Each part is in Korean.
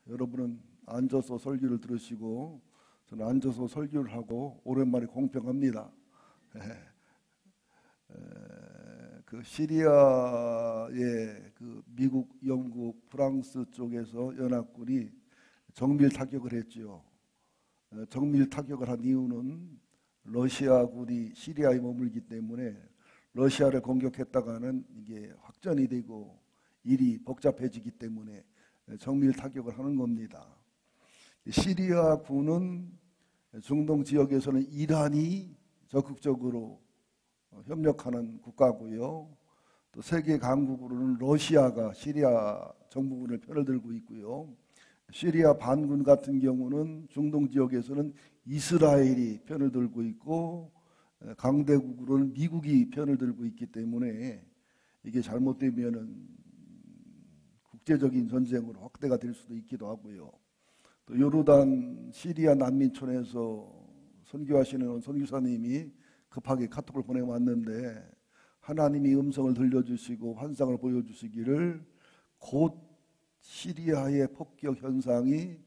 여러분은 앉아서 설교를 들으시고 저는 앉아서 설교를 하고 오랜만에 공평합니다. 그 시리아의 그 미국, 영국, 프랑스 쪽에서 연합군이 정밀 타격을 했죠. 정밀 타격을 한 이유는 러시아군이 시리아에 머물기 때문에 러시아를 공격했다가는 이게 확전이 되고 일이 복잡해지기 때문에 정밀 타격을 하는 겁니다. 시리아 군은 중동 지역에서는 이란이 적극적으로 협력하는 국가고요. 또 세계 강국으로는 러시아가 시리아 정부군을 편을 들고 있고요. 시리아 반군 같은 경우는 중동 지역에서는 이스라엘이 편을 들고 있고 강대국으로는 미국이 편을 들고 있기 때문에 이게 잘못되면은 국제적인 전쟁으로 확대가 될 수도 있기도 하고요. 또 요르단 시리아 난민촌에서 선교하시는 선교사님이 급하게 카톡을 보내왔는데 하나님이 음성을 들려주시고 환상을 보여주시기를 곧 시리아의 폭격 현상이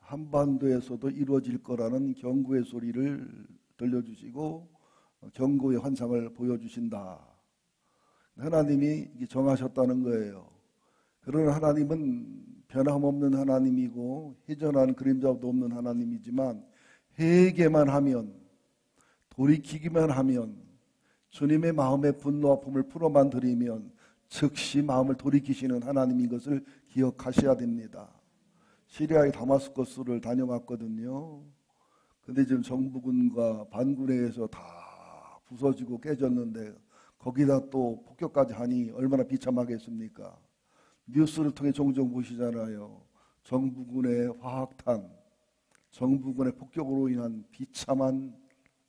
한반도에서도 이루어질 거라는 경고의 소리를 들려주시고 경고의 환상을 보여주신다. 하나님이 정하셨다는 거예요. 그러나 하나님은 변함없는 하나님이고 회전하는 그림자도 없는 하나님이지만 회개만 하면 돌이키기만 하면 주님의 마음의 분노 아픔을 풀어만 드리면 즉시 마음을 돌이키시는 하나님인 것을 기억하셔야 됩니다. 시리아의 다마스커스를 다녀왔거든요. 근데 지금 정부군과 반군에 의해서 다 부서지고 깨졌는데 거기다 또 폭격까지 하니 얼마나 비참하겠습니까? 뉴스를 통해 종종 보시잖아요. 정부군의 화학탄, 정부군의 폭격으로 인한 비참한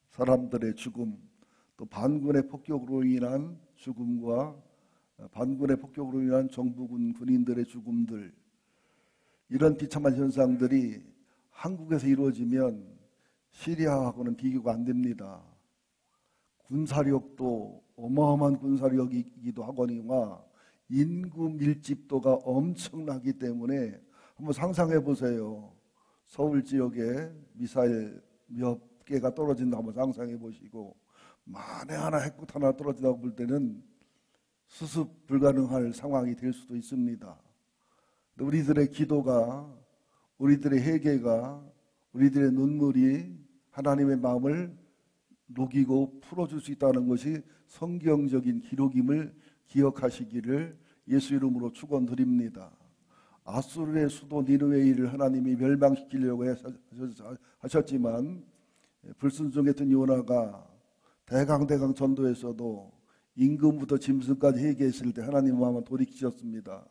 사람들의 죽음, 또 반군의 폭격으로 인한 죽음과 반군의 폭격으로 인한 정부군 군인들의 죽음들, 이런 비참한 현상들이 한국에서 이루어지면 시리아하고는 비교가 안 됩니다. 군사력도 어마어마한 군사력이기도 하거니와 인구 밀집도가 엄청나기 때문에 한번 상상해 보세요. 서울 지역에 미사일 몇 개가 떨어진다 한번 상상해 보시고 만에 하나 핵폭 하나 떨어진다고 볼 때는 수습 불가능할 상황이 될 수도 있습니다. 우리들의 기도가, 우리들의 회개가, 우리들의 눈물이 하나님의 마음을 녹이고 풀어줄 수 있다는 것이 성경적인 기록임을 기억하시기를 예수 이름으로 축원드립니다. 아수르의 수도 니느웨이를 하나님이 멸망시키려고 하셨지만 불순종했던 요나가 대강 전도에서도 임금부터 짐승까지 회개했을 때 하나님 마음은 돌이키셨습니다.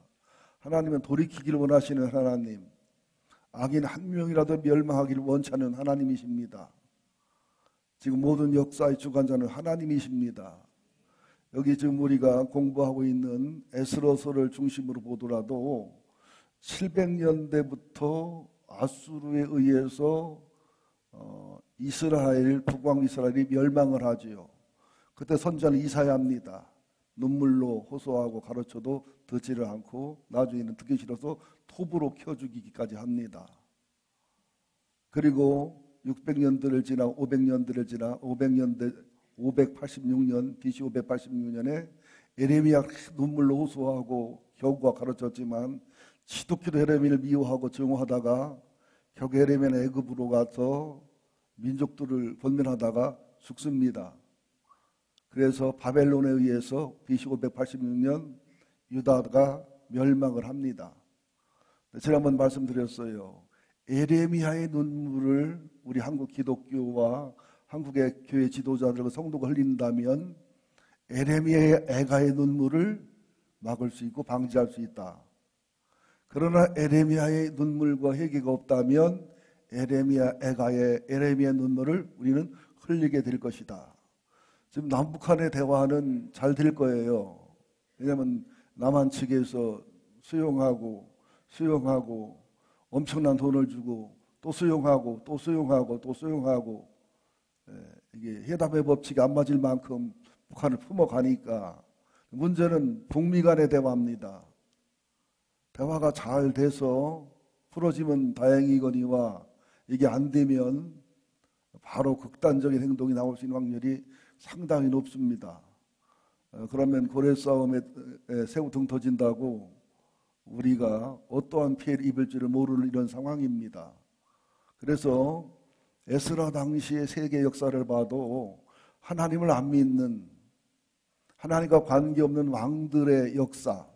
하나님은 돌이키기를 원하시는 하나님, 악인 한 명이라도 멸망하기를 원치 않는 하나님이십니다. 지금 모든 역사의 주관자는 하나님이십니다. 여기 지금 우리가 공부하고 있는 에스더서를 중심으로 보더라도 700년대부터 아수르에 의해서 이스라엘, 북왕 이스라엘이 멸망을 하지요. 그때 선지자는 이사야입니다. 눈물로 호소하고 가르쳐도 듣지를 않고 나중에는 듣기 싫어서 톱으로 켜 죽이기까지 합니다. 그리고 600년대를 지나 500년대를 지나 586년 BC 586년에 에레미야 눈물로 호소하고 겨우가 가르쳤지만 지독히도 에레미야를 미워하고 증오하다가 결국 에레미야는 애굽으로 가서 민족들을 권면하다가 죽습니다. 그래서 바벨론에 의해서 BC 586년 유다가 멸망을 합니다. 지난번 말씀드렸어요. 에레미야의 눈물을 우리 한국 기독교와 한국의 교회 지도자들과 성도가 흘린다면 에레미야의 애가의 눈물을 막을 수 있고 방지할 수 있다. 그러나 에레미야의 눈물과 회개가 없다면 에레미야의 눈물을 우리는 흘리게 될 것이다. 지금 남북한의 대화는 잘 될 거예요. 왜냐하면 남한 측에서 수용하고 엄청난 돈을 주고 또 수용하고 이게 회담의 법칙이 안 맞을 만큼 북한을 품어가니까 문제는 북미 간의 대화입니다. 대화가 잘 돼서 풀어지면 다행이거니와 이게 안 되면 바로 극단적인 행동이 나올 수 있는 확률이 상당히 높습니다. 그러면 고래 싸움에 새우 등 터진다고 우리가 어떠한 피해를 입을지를 모르는 이런 상황입니다. 그래서 에스라 당시의 세계 역사를 봐도 하나님을 안 믿는, 하나님과 관계없는 왕들의 역사,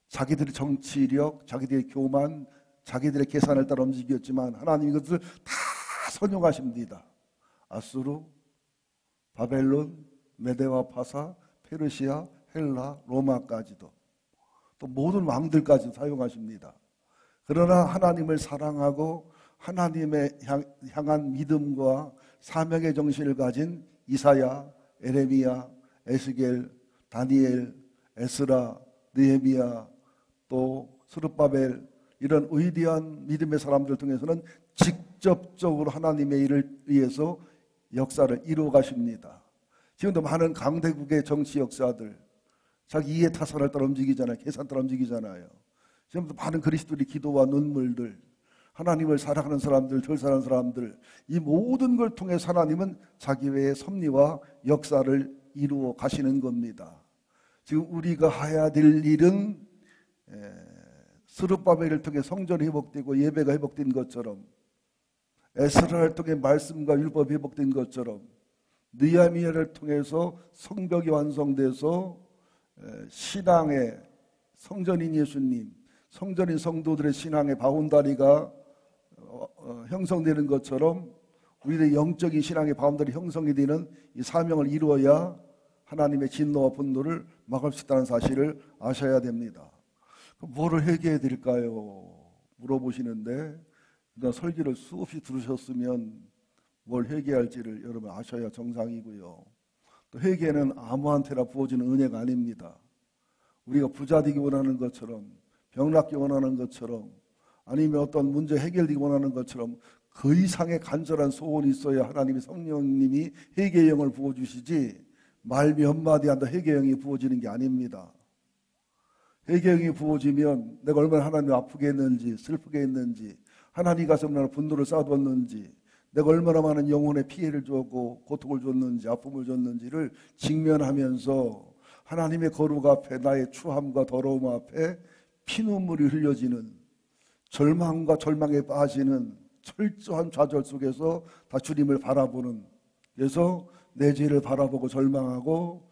자기들의 정치력, 자기들의 교만, 자기들의 계산을 따라 움직였지만 하나님이 그것을 다 선용하십니다. 아수르, 바벨론, 메데와 파사, 페르시아, 헬라, 로마까지도, 또 모든 왕들까지 사용하십니다. 그러나 하나님을 사랑하고 하나님의 향한 믿음과 사명의 정신을 가진 이사야, 에레미야, 에스겔, 다니엘, 에스라, 느헤미야, 또 스룹바벨, 이런 위대한 믿음의 사람들 통해서는 직접적으로 하나님의 일을 위해서 역사를 이루어 가십니다. 지금도 많은 강대국의 정치 역사들, 자기 이해 타산을 따라 움직이잖아요. 계산 따라 움직이잖아요. 지금도 많은 그리스도의 기도와 눈물들, 하나님을 사랑하는 사람들, 덜 사랑하는 사람들, 이 모든 걸 통해서 하나님은 자기 외의 섭리와 역사를 이루어 가시는 겁니다. 지금 우리가 해야 될 일은 스룹바벨을 통해 성전이 회복되고 예배가 회복된 것처럼, 에스라를 통해 말씀과 율법이 회복된 것처럼, 느헤미야를 통해서 성벽이 완성돼서 신앙의 성전인 예수님, 성전인 성도들의 신앙의 바운다리가 형성되는 것처럼 우리의 영적인 신앙의 바운다리 형성이 되는 이 사명을 이루어야 하나님의 진노와 분노를 막을 수 있다는 사실을 아셔야 됩니다. 그럼 뭐를 회개해야 될까요? 물어보시는데, 일단 설교를 수없이 들으셨으면 뭘 회개할지를 여러분 아셔야 정상이고요. 또 회개는 아무한테나 부어지는 은혜가 아닙니다. 우리가 부자 되기 원하는 것처럼, 병 낫기 원하는 것처럼, 아니면 어떤 문제 해결되기 원하는 것처럼 그 이상의 간절한 소원이 있어야 하나님의 성령님이 회개의 영을 부어주시지, 말 몇 마디 한다 회개의 영이 부어지는 게 아닙니다. 회개의 영이 부어지면 내가 얼마나 하나님을 아프게 했는지, 슬프게 했는지, 하나님 가슴에 얼마나 분노를 쌓아뒀는지, 내가 얼마나 많은 영혼의 피해를 줬고 고통을 줬는지, 아픔을 줬는지를 직면하면서 하나님의 거룩 앞에, 나의 추함과 더러움 앞에 피눈물이 흘려지는, 절망과 절망에 빠지는 철저한 좌절 속에서 다 주님을 바라보는, 그래서 내 죄를 바라보고 절망하고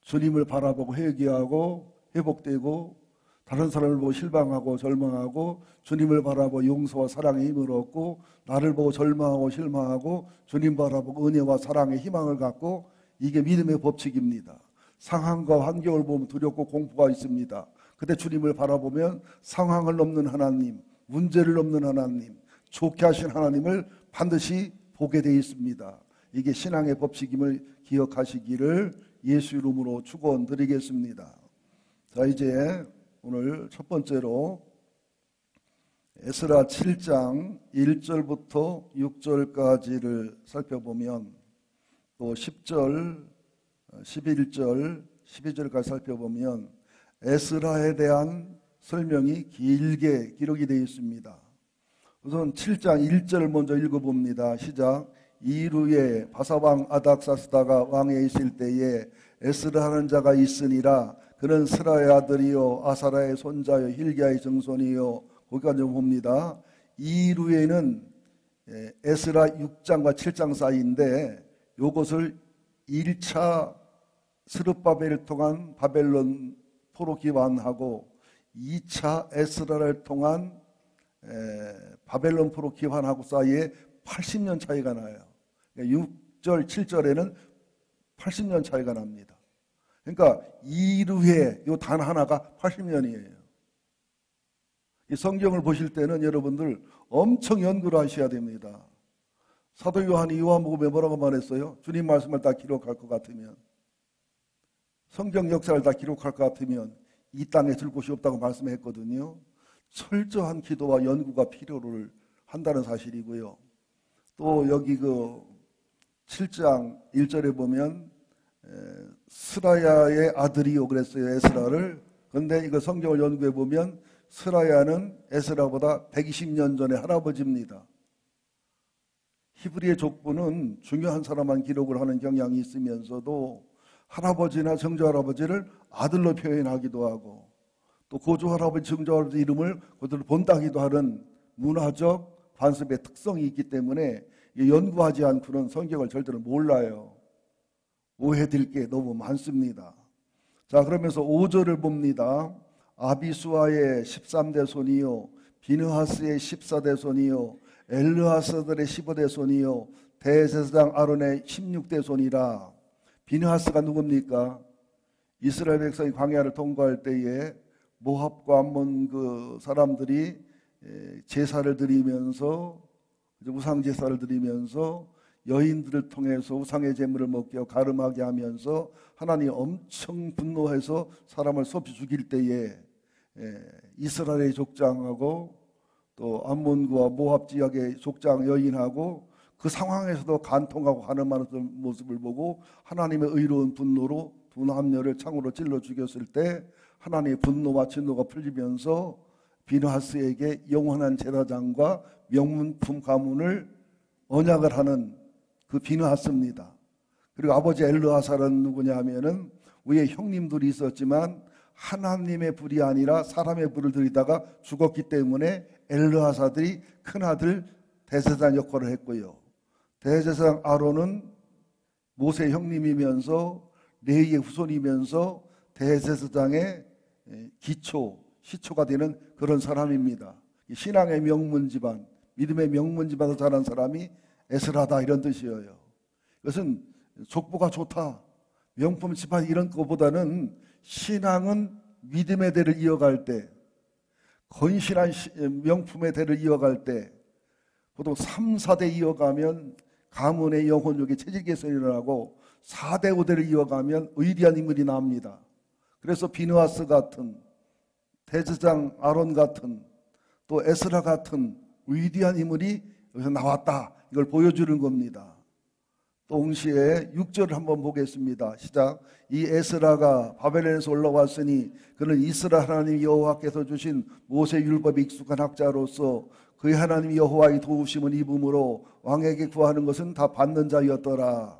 주님을 바라보고 회개하고 회복되고, 다른 사람을 보고 실망하고 절망하고 주님을 바라보고 용서와 사랑의 힘을 얻고, 나를 보고 절망하고 실망하고 주님 바라보고 은혜와 사랑의 희망을 갖고, 이게 믿음의 법칙입니다. 상황과 환경을 보면 두렵고 공포가 있습니다. 그때 주님을 바라보면 상황을 넘는 하나님, 문제를 넘는 하나님, 좋게 하신 하나님을 반드시 보게 되어 있습니다. 이게 신앙의 법칙임을 기억하시기를 예수 이름으로 축원드리겠습니다. 자, 이제 오늘 첫 번째로 에스라 7장 1절부터 6절까지를 살펴보면, 또 10절, 11절, 12절까지 살펴보면 에스라에 대한 설명이 길게 기록이 되어 있습니다. 우선 7장 1절을 먼저 읽어봅니다. 시작. 이루에 바사왕 아닥사스다가 왕에 있을 때에 에스라하는 자가 있으니라. 그는 스라의 아들이요 아사라의 손자요 힐기야의 증손이요. 거기까지 봅니다. 이루에는 에스라 6장과 7장 사이인데, 이것을 1차 스룹바벨을 통한 바벨론 포로 기환하고 2차 에스라를 통한 바벨론 포로 기환하고 사이에 80년 차이가 나요. 6절, 7절에는 80년 차이가 납니다. 그러니까 이루에 이 단 하나가 80년이에요. 이 성경을 보실 때는 여러분들 엄청 연구를 하셔야 됩니다. 사도 요한이 요한복음에 뭐라고 말했어요? 주님 말씀을 다 기록할 것 같으면, 성경 역사를 다 기록할 것 같으면 이 땅에 들 곳이 없다고 말씀했거든요. 철저한 기도와 연구가 필요를 한다는 사실이고요. 또 여기 그 7장 1절에 보면 스라야의 아들이요 그랬어요, 에스라를. 그런데 이거 성경을 연구해 보면 스라야는 에스라보다 120년 전의 할아버지입니다. 히브리의 족보는 중요한 사람만 기록을 하는 경향이 있으면서도 할아버지나 정조할아버지를 아들로 표현하기도 하고 또 고조할아버지, 정조할아버지 이름을 그들을 본다기도 하는 문화적 관습의 특성이 있기 때문에 연구하지 않고는 성경을 절대로 몰라요. 오해될 게 너무 많습니다. 자, 그러면서 5절을 봅니다. 아비수아의 13대 손이요, 비느하스의 14대 손이요, 엘르하스들의 15대 손이요, 대제사장 아론의 16대 손이라. 비느하스가 누굽니까? 이스라엘 백성이 광야를 통과할 때에 모압과 암몬 그 사람들이 제사를 드리면서, 우상 제사를 드리면서 여인들을 통해서 우상의 제물을 먹게 하고 가름하게 하면서 하나님이 엄청 분노해서 사람을 쏟아 죽일 때에 이스라엘의 족장하고 또 암몬과 모압 지역의 족장 여인하고 그 상황에서도 간통하고 가늠하는 모습을 보고 하나님의 의로운 분노로 두 남녀를 창으로 찔러 죽였을 때 하나님의 분노와 진노가 풀리면서 비느하스에게 영원한 제사장과 명문품 가문을 언약을 하는 그 비느하스입니다. 그리고 아버지 엘르하살은 누구냐 하면은 위에 형님들이 있었지만 하나님의 불이 아니라 사람의 불을 들이다가 죽었기 때문에 엘르하사들이 큰아들 대제사장 역할을 했고요. 대제사장 아론은 모세 형님이면서 레위의 후손이면서 대제사장의 시초가 되는 그런 사람입니다. 신앙의 명문 집안, 믿음의 명문 집안에서 자란 사람이 에스라다 이런 뜻이에요. 이것은 족보가 좋다, 명품 집안 이런 것보다는 신앙은 믿음의 대를 이어갈 때, 건실한 명품의 대를 이어갈 때 보통 3, 4대 이어가면 가문의 영혼력이 체질 개선이 일어나고 4대, 5대를 이어가면 의리한 인물이 나옵니다. 그래서 비느하스 같은, 대제사장 아론 같은, 또 에스라 같은 위대한 인물이 여기서 나왔다, 이걸 보여주는 겁니다. 동시에 6절을 한번 보겠습니다. 시작. 이 에스라가 바벨론에서 올라왔으니 그는 이스라엘 하나님 여호와께서 주신 모세 율법에 익숙한 학자로서 그의 하나님 여호와의 도우심을 입음으로 왕에게 구하는 것은 다 받는 자였더라.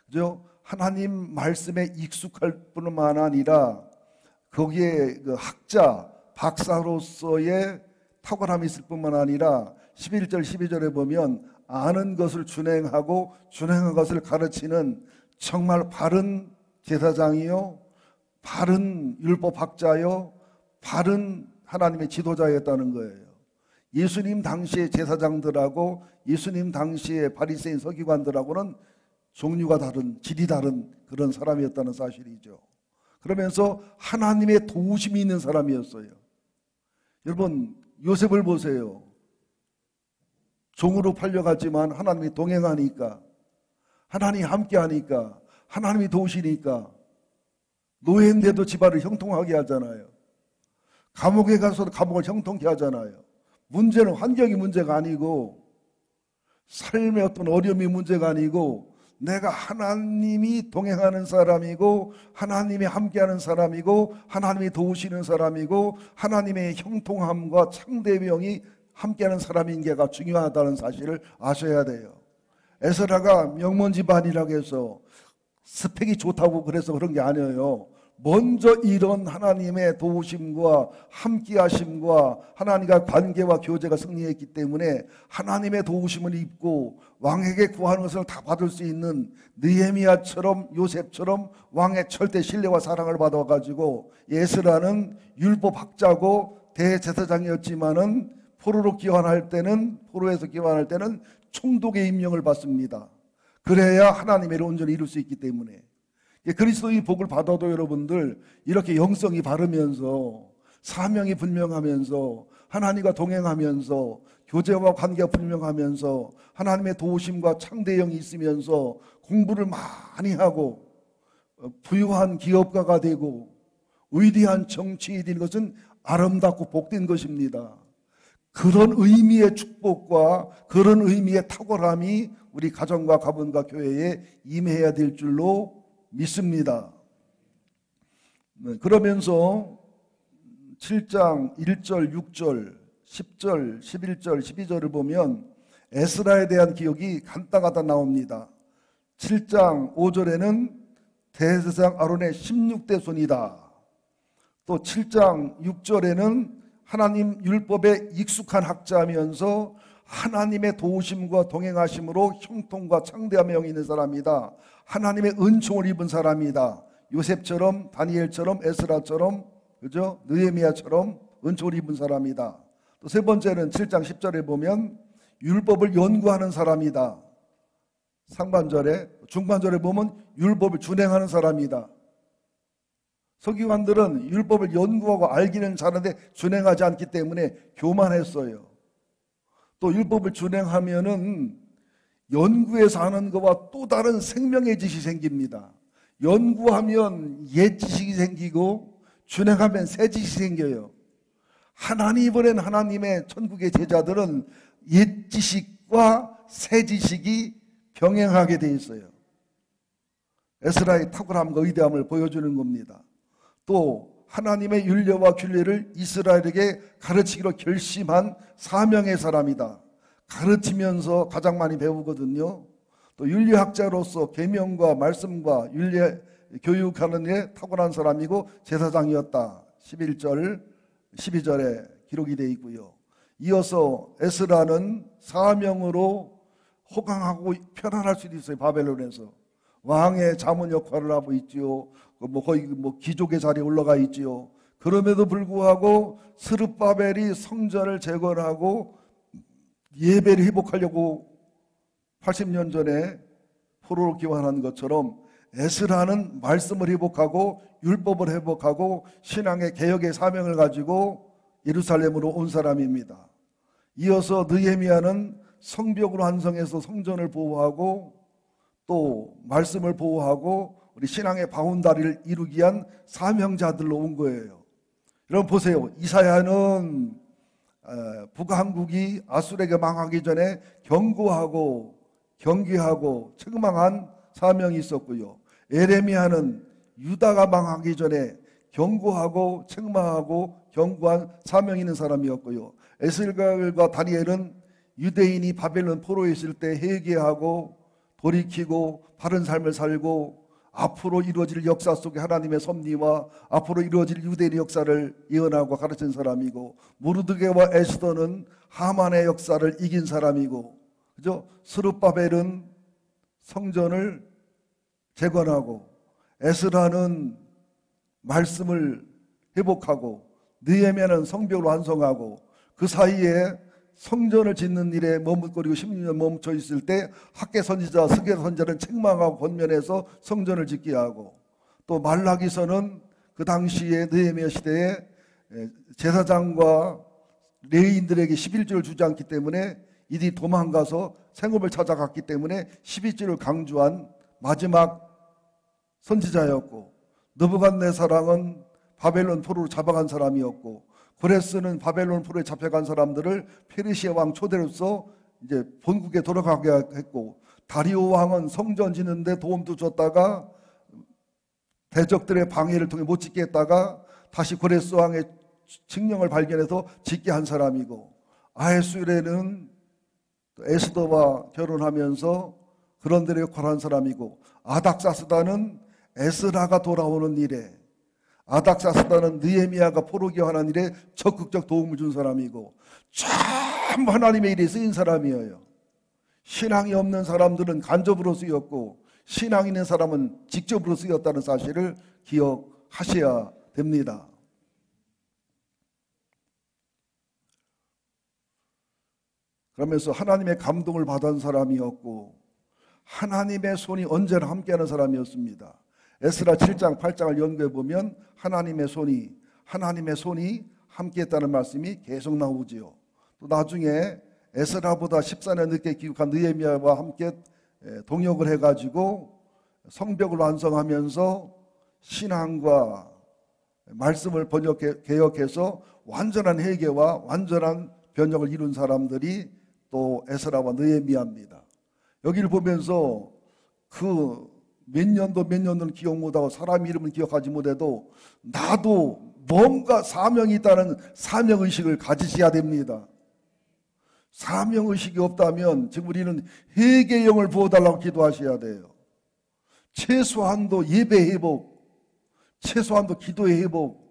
그죠? 하나님 말씀에 익숙할 뿐만 아니라 거기에 그 학자, 박사로서의 탁월함이 있을 뿐만 아니라 11절, 12절에 보면 아는 것을 준행하고 준행한 것을 가르치는 정말 바른 제사장이요, 바른 율법학자요, 바른 하나님의 지도자였다는 거예요. 예수님 당시의 제사장들하고 예수님 당시의 바리새인 서기관들하고는 종류가 다른, 질이 다른 그런 사람이었다는 사실이죠. 그러면서 하나님의 도우심이 있는 사람이었어요. 여러분, 요셉을 보세요. 종으로 팔려갔지만 하나님이 동행하니까, 하나님이 함께하니까, 하나님이 도우시니까 노예인데도 집안을 형통하게 하잖아요. 감옥에 가서도 감옥을 형통케 하잖아요. 문제는 환경이 문제가 아니고 삶의 어떤 어려움이 문제가 아니고 내가 하나님이 동행하는 사람이고 하나님이 함께하는 사람이고 하나님이 도우시는 사람이고 하나님의 형통함과 창대명이 함께하는 사람인 게가 중요하다는 사실을 아셔야 돼요. 에스라가 명문 집안이라고 해서 스펙이 좋다고 그래서 그런 게 아니에요. 먼저 이런 하나님의 도우심과 함께하심과 하나님과 관계와 교제가 승리했기 때문에 하나님의 도우심을 입고 왕에게 구하는 것을 다 받을 수 있는 느헤미야처럼 요셉처럼 왕의 절대 신뢰와 사랑을 받아가지고 에스라는 율법학자고 대제사장이었지만은 포로에서 기환할 때는 총독의 임명을 받습니다. 그래야 하나님의 온전히 이룰 수 있기 때문에 그리스도의 복을 받아도 여러분들 이렇게 영성이 바르면서 사명이 분명하면서 하나님과 동행하면서 교제와 관계가 분명하면서 하나님의 도우심과 창대형이 있으면서 공부를 많이 하고 부유한 기업가가 되고 위대한 정치인이 되는 것은 아름답고 복된 것입니다. 그런 의미의 축복과 그런 의미의 탁월함이 우리 가정과 가문과 교회에 임해야 될 줄로 믿습니다. 그러면서 7장 1절, 6절, 10절, 11절, 12절을 보면 에스라에 대한 기억이 간단하다 나옵니다. 7장 5절에는 대제사장 아론의 16대 손이다. 또 7장 6절에는 하나님 율법에 익숙한 학자면서 하나님의 도우심과 동행하심으로 형통과 창대함의 영이 있는 사람이다. 하나님의 은총을 입은 사람이다. 요셉처럼, 다니엘처럼, 에스라처럼, 그죠? 느헤미야처럼 은총을 입은 사람이다. 또 세 번째는 7장 10절에 보면 율법을 연구하는 사람이다. 상반절에, 중반절에 보면 율법을 준행하는 사람이다. 서기관들은 율법을 연구하고 알기는 잘하는데 준행하지 않기 때문에 교만했어요. 또 율법을 준행하면은 연구해서 하는 것과 또 다른 생명의 지식이 생깁니다. 연구하면 옛 지식이 생기고 준행하면 새 지식이 생겨요. 하나님 보낸 하나님의 천국의 제자들은 옛 지식과 새 지식이 병행하게 돼 있어요. 에스라의 탁월함과 의대함을 보여주는 겁니다. 또 하나님의 율례와 균례를 이스라엘에게 가르치기로 결심한 사명의 사람이다. 가르치면서 가장 많이 배우거든요. 또 율례학자로서 계명과 말씀과 율례 교육하는 데 탁월한 사람이고 제사장이었다. 11절, 12절에 기록이 되어 있고요. 이어서 에스라는 사명으로 호강하고 편안할 수도 있어요. 바벨론에서 왕의 자문 역할을 하고 있지요. 거의 귀족의 자리에 올라가 있지요. 그럼에도 불구하고 스룹바벨이 성전을 재건하고 예배를 회복하려고 80년 전에 포로로 기환한 것처럼 에스라는 말씀을 회복하고 율법을 회복하고 신앙의 개혁의 사명을 가지고 예루살렘으로 온 사람입니다. 이어서 느헤미야는 성벽으로 완성해서 성전을 보호하고 또 말씀을 보호하고 우리 신앙의 바운다리를 이루기 위한 사명자들로 온 거예요. 여러분 보세요. 이사야는 북한국이 아수르에게 망하기 전에 경고하고 경계하고 책망한 사명이 있었고요. 에레미야는 유다가 망하기 전에 경고하고 책망하고 경고한 사명이 있는 사람이었고요. 에스겔과 다니엘은 유대인이 바벨론 포로에 있을 때 회개하고 돌이키고 바른 삶을 살고 앞으로 이루어질 역사 속에 하나님의 섭리와 앞으로 이루어질 유대인의 역사를 예언하고 가르친 사람이고, 모르드게와 에스더는 하만의 역사를 이긴 사람이고, 그죠? 스룹바벨은 성전을 재건하고 에스라는 말씀을 회복하고 느헤미야는 성벽을 완성하고, 그 사이에 성전을 짓는 일에 머뭇거리고 16년 멈춰 있을 때 학개 선지자, 스게 선지자는 책망하고 권면해서 성전을 짓게 하고, 또 말라기서는 그 당시에 느헤미야 시대에 제사장과 레위인들에게 11조를 주지 않기 때문에 이들이 도망가서 생업을 찾아갔기 때문에 12조를 강조한 마지막 선지자였고, 느부갓네살은 바벨론 포로로 잡아간 사람이었고, 고레스는 바벨론 포로에 잡혀간 사람들을 페르시아 왕 초대로서 이제 본국에 돌아가게 했고, 다리오 왕은 성전 짓는데 도움도 줬다가 대적들의 방해를 통해 못 짓게 했다가 다시 고레스 왕의 칙령을 발견해서 짓게 한 사람이고, 아헤수레는 에스더와 결혼하면서 그런 데를 역할을 한 사람이고, 아닥사스다는 에스라가 돌아오는 일에, 아닥사스다는 느헤미야가 포로 기환한 일에 적극적 도움을 준 사람이고, 전부 하나님의 일에 쓰인 사람이에요. 신앙이 없는 사람들은 간접으로 쓰였고, 신앙 있는 사람은 직접으로 쓰였다는 사실을 기억하셔야 됩니다. 그러면서 하나님의 감동을 받은 사람이었고, 하나님의 손이 언제나 함께하는 사람이었습니다. 에스라 7장 8장을 연구해 보면 하나님의 손이 함께했다는 말씀이 계속 나오지요. 또 나중에 에스라보다 14년 늦게 귀국한 느헤미야와 함께 동역을 해가지고 성벽을 완성하면서 신앙과 말씀을 개혁해서 완전한 회개와 완전한 변혁을 이룬 사람들이 또 에스라와 느헤미야입니다. 여기를 보면서 그 몇 년도는 기억 못하고 사람 이름은 기억하지 못해도 나도 뭔가 사명이 있다는 사명의식을 가지셔야 됩니다. 사명의식이 없다면 지금 우리는 회개의 영을 부어달라고 기도하셔야 돼요. 최소한도 예배 회복, 최소한도 기도의 회복,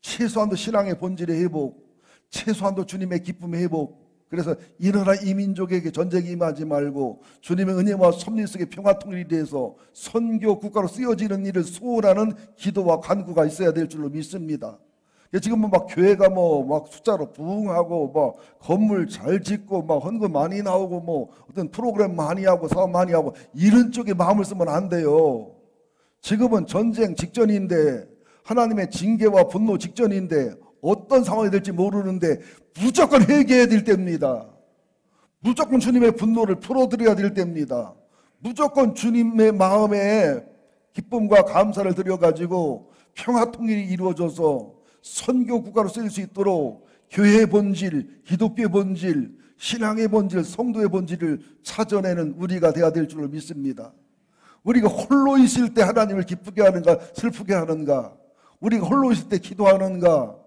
최소한도 신앙의 본질의 회복, 최소한도 주님의 기쁨의 회복. 그래서 이 나라 이 민족에게 전쟁이 임하지 말고 주님의 은혜와 섭리 속에 평화 통일이 돼서 선교 국가로 쓰여지는 일을 소원하는 기도와 간구가 있어야 될 줄로 믿습니다. 지금은 막 교회가 막 숫자로 부흥하고 건물 잘 짓고 헌금 많이 나오고 어떤 프로그램 많이 하고 사업 많이 하고 이런 쪽에 마음을 쓰면 안 돼요. 지금은 전쟁 직전인데 하나님의 징계와 분노 직전인데 어떤 상황이 될지 모르는데 무조건 회개해야 될 때입니다. 무조건 주님의 분노를 풀어드려야 될 때입니다. 무조건 주님의 마음에 기쁨과 감사를 드려가지고 평화 통일이 이루어져서 선교 국가로 쓰일 수 있도록 교회의 본질, 기독교의 본질, 신앙의 본질, 성도의 본질을 찾아내는 우리가 되어야 될 줄을 믿습니다. 우리가 홀로 있을 때 하나님을 기쁘게 하는가 슬프게 하는가, 우리가 홀로 있을 때 기도하는가,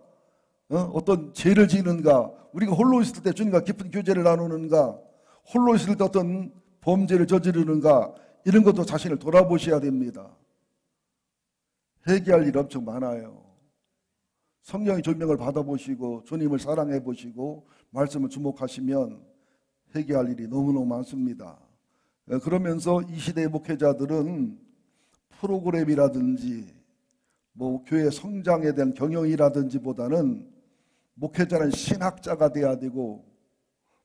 어떤 죄를 지는가, 우리가 홀로 있을 때 주님과 깊은 교제를 나누는가, 홀로 있을 때 어떤 범죄를 저지르는가, 이런 것도 자신을 돌아보셔야 됩니다. 회개할 일 엄청 많아요. 성령의 조명을 받아보시고 주님을 사랑해 보시고 말씀을 주목하시면 회개할 일이 너무너무 많습니다. 그러면서 이 시대의 목회자들은 프로그램이라든지 교회 성장에 대한 경영이라든지 보다는 목회자는 신학자가 돼야 되고,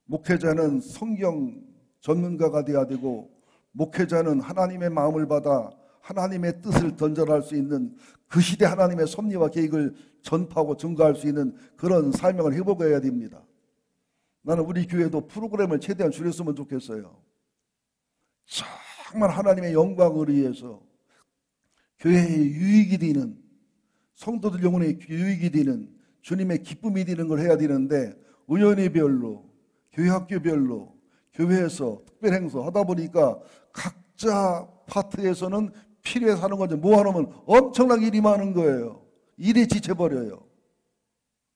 목회자는 성경 전문가가 돼야 되고, 목회자는 하나님의 마음을 받아 하나님의 뜻을 던져할 수 있는 그 시대 하나님의 섭리와 계획을 전파하고 증거할 수 있는 그런 사명을 해보아야 됩니다. 나는 우리 교회도 프로그램을 최대한 줄였으면 좋겠어요. 정말 하나님의 영광을 위해서 교회의 유익이 되는, 성도들 영혼의 유익이 되는, 주님의 기쁨이 되는 걸 해야 되는데 의원회별로, 교회 학교별로, 교회에서 특별 행사 하다 보니까 각자 파트에서는 필요해서 하는 거죠. 모아놓으면 엄청나게 일이 많은 거예요. 일에 지쳐버려요.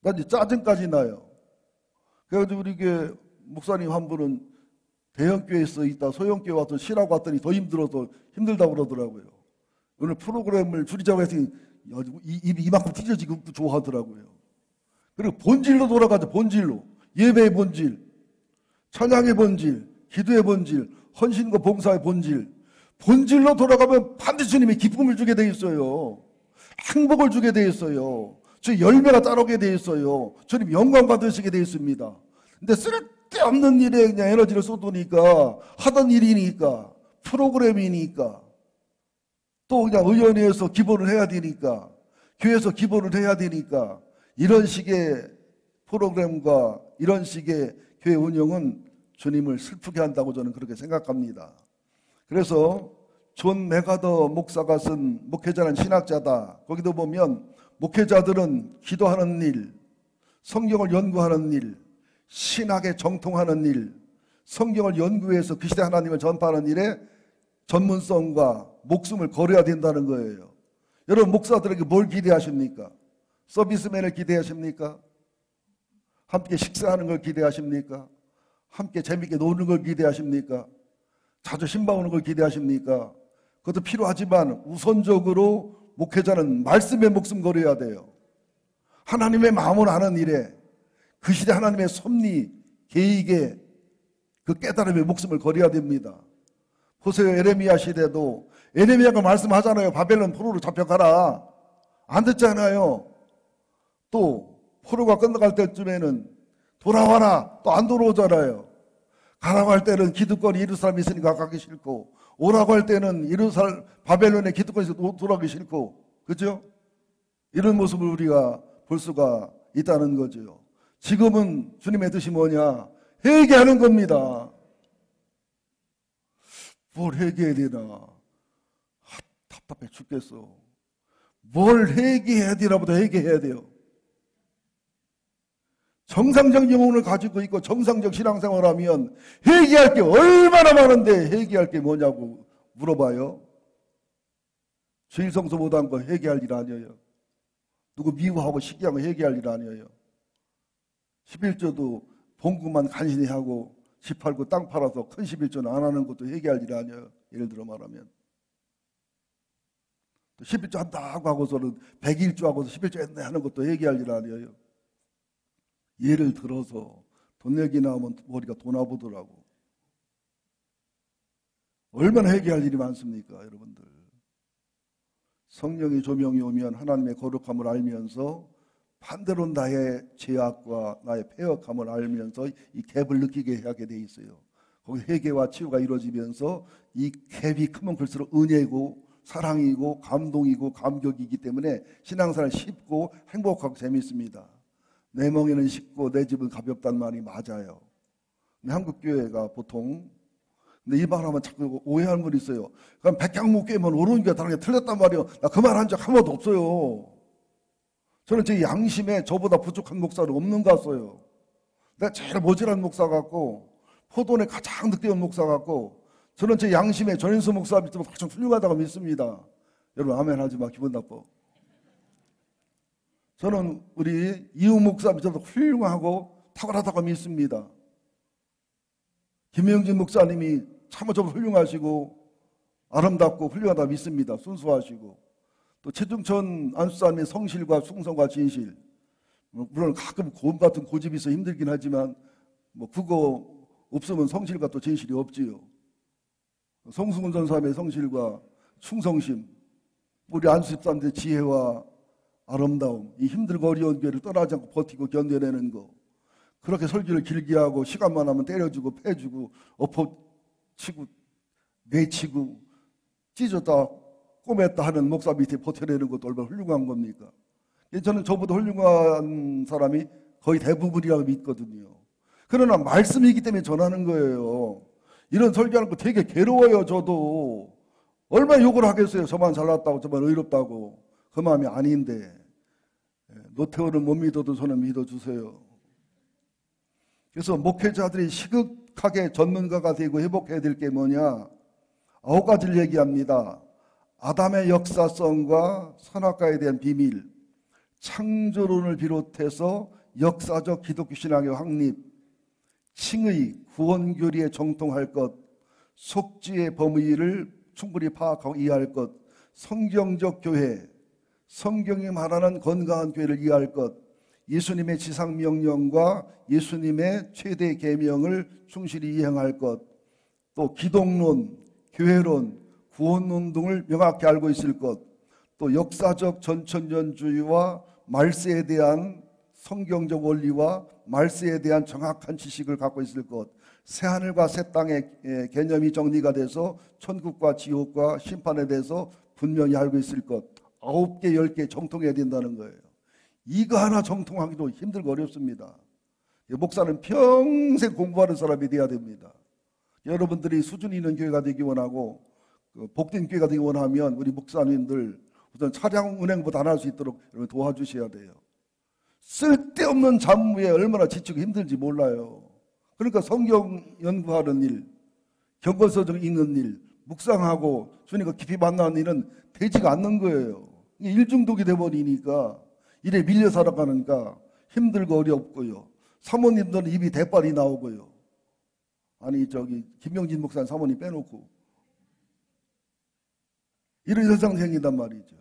나 이제 짜증까지 나요. 그래가지고 우리 교회 목사님 한 분은 대형교회에서 있다 소형교회 와서 쉬라고 왔더니 더 힘들어서 힘들다고 그러더라고요. 오늘 프로그램을 줄이자고 했더니 입이 이만큼 찢어지고 좋아하더라고요. 그리고 본질로 돌아가죠. 본질로. 예배의 본질, 찬양의 본질, 기도의 본질, 헌신과 봉사의 본질. 본질로 돌아가면 반드시 주님이 기쁨을 주게 돼 있어요. 행복을 주게 돼 있어요. 주 열매가 따라오게 돼 있어요. 주님 영광 받으시게 돼 있습니다. 근데 쓸데없는 일에 그냥 에너지를 쏟으니까, 하던 일이니까, 프로그램이니까, 또 그냥 의원회에서 기본을 해야 되니까, 교회에서 기본을 해야 되니까, 이런 식의 프로그램과 이런 식의 교회 운영은 주님을 슬프게 한다고 저는 그렇게 생각합니다. 그래서 존 메가더 목사가 쓴 목회자는 신학자다. 거기도 보면 목회자들은 기도하는 일, 성경을 연구하는 일, 신학에 정통하는 일, 성경을 연구해서 그 시대 하나님을 전파하는 일에 전문성과 목숨을 걸어야 된다는 거예요. 여러분 목사들에게 뭘 기대하십니까? 서비스맨을 기대하십니까? 함께 식사하는 걸 기대하십니까? 함께 재밌게 노는 걸 기대하십니까? 자주 신방하는 걸 기대하십니까? 그것도 필요하지만 우선적으로 목회자는 말씀에 목숨 걸어야 돼요. 하나님의 마음을 아는 일에, 그 시대 하나님의 섭리, 계획에 그 깨달음에 목숨을 걸어야 됩니다. 보세요. 에레미야 시대도 에레미야가 말씀하잖아요. 바벨론 포로로 잡혀가라. 안 듣잖아요. 또 포로가 끝나갈 때쯤에는 돌아와라. 또 안 돌아오잖아요. 가라고 할 때는 기득권이 예루살렘에 있으니까 가기 싫고, 오라고 할 때는 바벨론의 기득권에서 돌아가기 싫고, 그죠? 이런 모습을 우리가 볼 수가 있다는 거죠. 지금은 주님의 뜻이 뭐냐? 회개하는 겁니다. 뭘 회개해야 되나? 답답해 죽겠어. 뭘 회개해야 되나보다 회개해야 돼요. 정상적 영혼을 가지고 있고 정상적 신앙생활을 하면 회개할 게 얼마나 많은데 회개할 게 뭐냐고 물어봐요. 주일 성수 못한 거 회개할 일 아니에요. 누구 미워하고 시기하고 회개할 일 아니에요. 11조도 봉급만 간신히 하고 집 팔고 땅 팔아서 큰 11조는 안 하는 것도 회개할 일 아니에요. 예를 들어 말하면. 11조 한다고 하고서는 101조 하고서 11조 했네 하는 것도 회개할 일 아니에요. 예를 들어서 돈 얘기 나오면 머리가 도나보더라고. 얼마나 회개할 일이 많습니까, 여러분들. 성령의 조명이 오면 하나님의 거룩함을 알면서 반대로 나의 죄악과 나의 패역함을 알면서 이 갭을 느끼게 하게 돼 있어요. 거기 회개와 치유가 이루어지면서 이 갭이 크면 클수록 은혜고 사랑이고 감동이고 감격이기 때문에 신앙생활 쉽고 행복하고 재밌습니다. 내 멍에는 쉽고 내 집은 가볍단 말이 맞아요. 근데 한국 교회가 보통 근데 이 말하면 자꾸 오해하는 분이 있어요. 그럼 백향목 깨면 옳은 게 다른 게 틀렸단 말이에요. 나 그 말 한 적 한 번도 없어요. 저는 제 양심에 저보다 부족한 목사는 없는 것 같아요. 내가 제일 모질한 목사 같고 포도원에 가장 늦게 온 목사 같고 저는 제 양심에 전인수 목사 밑으로 가장 훌륭하다고 믿습니다. 여러분 아멘 하지 마. 기분 나빠. 저는 우리 이우 목사 밑으로 훌륭하고 탁월하다고 믿습니다. 김영진 목사님이 참 저보다 훌륭하시고 아름답고 훌륭하다고 믿습니다. 순수하시고 또 최중천 안수사님의 성실과 충성과 진실, 물론 가끔 고음 같은 고집이 있어 힘들긴 하지만 뭐 그거 없으면 성실과 또 진실이 없지요. 성승훈 전사님의 성실과 충성심, 우리 안수 집사님의 지혜와 아름다움, 이 힘들고 어려운 교회를 떠나지 않고 버티고 견뎌내는 거, 그렇게 설교를 길게 하고 시간만 하면 때려주고 패주고 엎어치고 내치고 찢었다 꼬맸다 하는 목사 밑에 버텨내는 것도 얼마나 훌륭한 겁니까? 저는 저보다 훌륭한 사람이 거의 대부분이라고 믿거든요. 그러나 말씀이기 때문에 전하는 거예요. 이런 설교하는 거 되게 괴로워요. 저도 얼마나 욕을 하겠어요. 저만 잘났다고 저만 의롭다고. 그 마음이 아닌데 노태우는 못 믿어도 저는 믿어주세요. 그래서 목회자들이 시급하게 전문가가 되고 회복해야 될 게 뭐냐? 9가지를 얘기합니다. 아담의 역사성과 선악과에 대한 비밀, 창조론을 비롯해서 역사적 기독교 신앙의 확립, 칭의, 구원교리에 정통할 것, 속죄의 범위를 충분히 파악하고 이해할 것, 성경적 교회, 성경이 말하는 건강한 교회를 이해할 것, 예수님의 지상명령과 예수님의 최대 계명을 충실히 이행할 것, 또 기독론, 교회론, 구원론 등을 명확히 알고 있을 것, 또 역사적 전천년주의와 말세에 대한 성경적 원리와 말세에 대한 정확한 지식을 갖고 있을 것, 새하늘과 새 땅의 개념이 정리가 돼서 천국과 지옥과 심판에 대해서 분명히 알고 있을 것, 9개, 10개 정통해야 된다는 거예요. 이거 하나 정통하기도 힘들고 어렵습니다. 목사는 평생 공부하는 사람이 돼야 됩니다. 여러분들이 수준 있는 교회가 되기 원하고 복된 교회가 되기 원하면 우리 목사님들 우선 차량 운행부터 안 할 수 있도록 여러분 도와주셔야 돼요. 쓸데없는 잡무에 얼마나 지치고 힘들지 몰라요. 그러니까 성경 연구하는 일, 경건서적 읽는 일, 묵상하고 주님과 깊이 만나는 일은 되지가 않는 거예요. 일중독이 돼버리니까 일에 밀려 살아가니까 힘들고 어렵고요. 사모님들은 입이 대빨이 나오고요. 아니 김명진 목사님 사모님 빼놓고 이런 현상 생긴단 말이죠.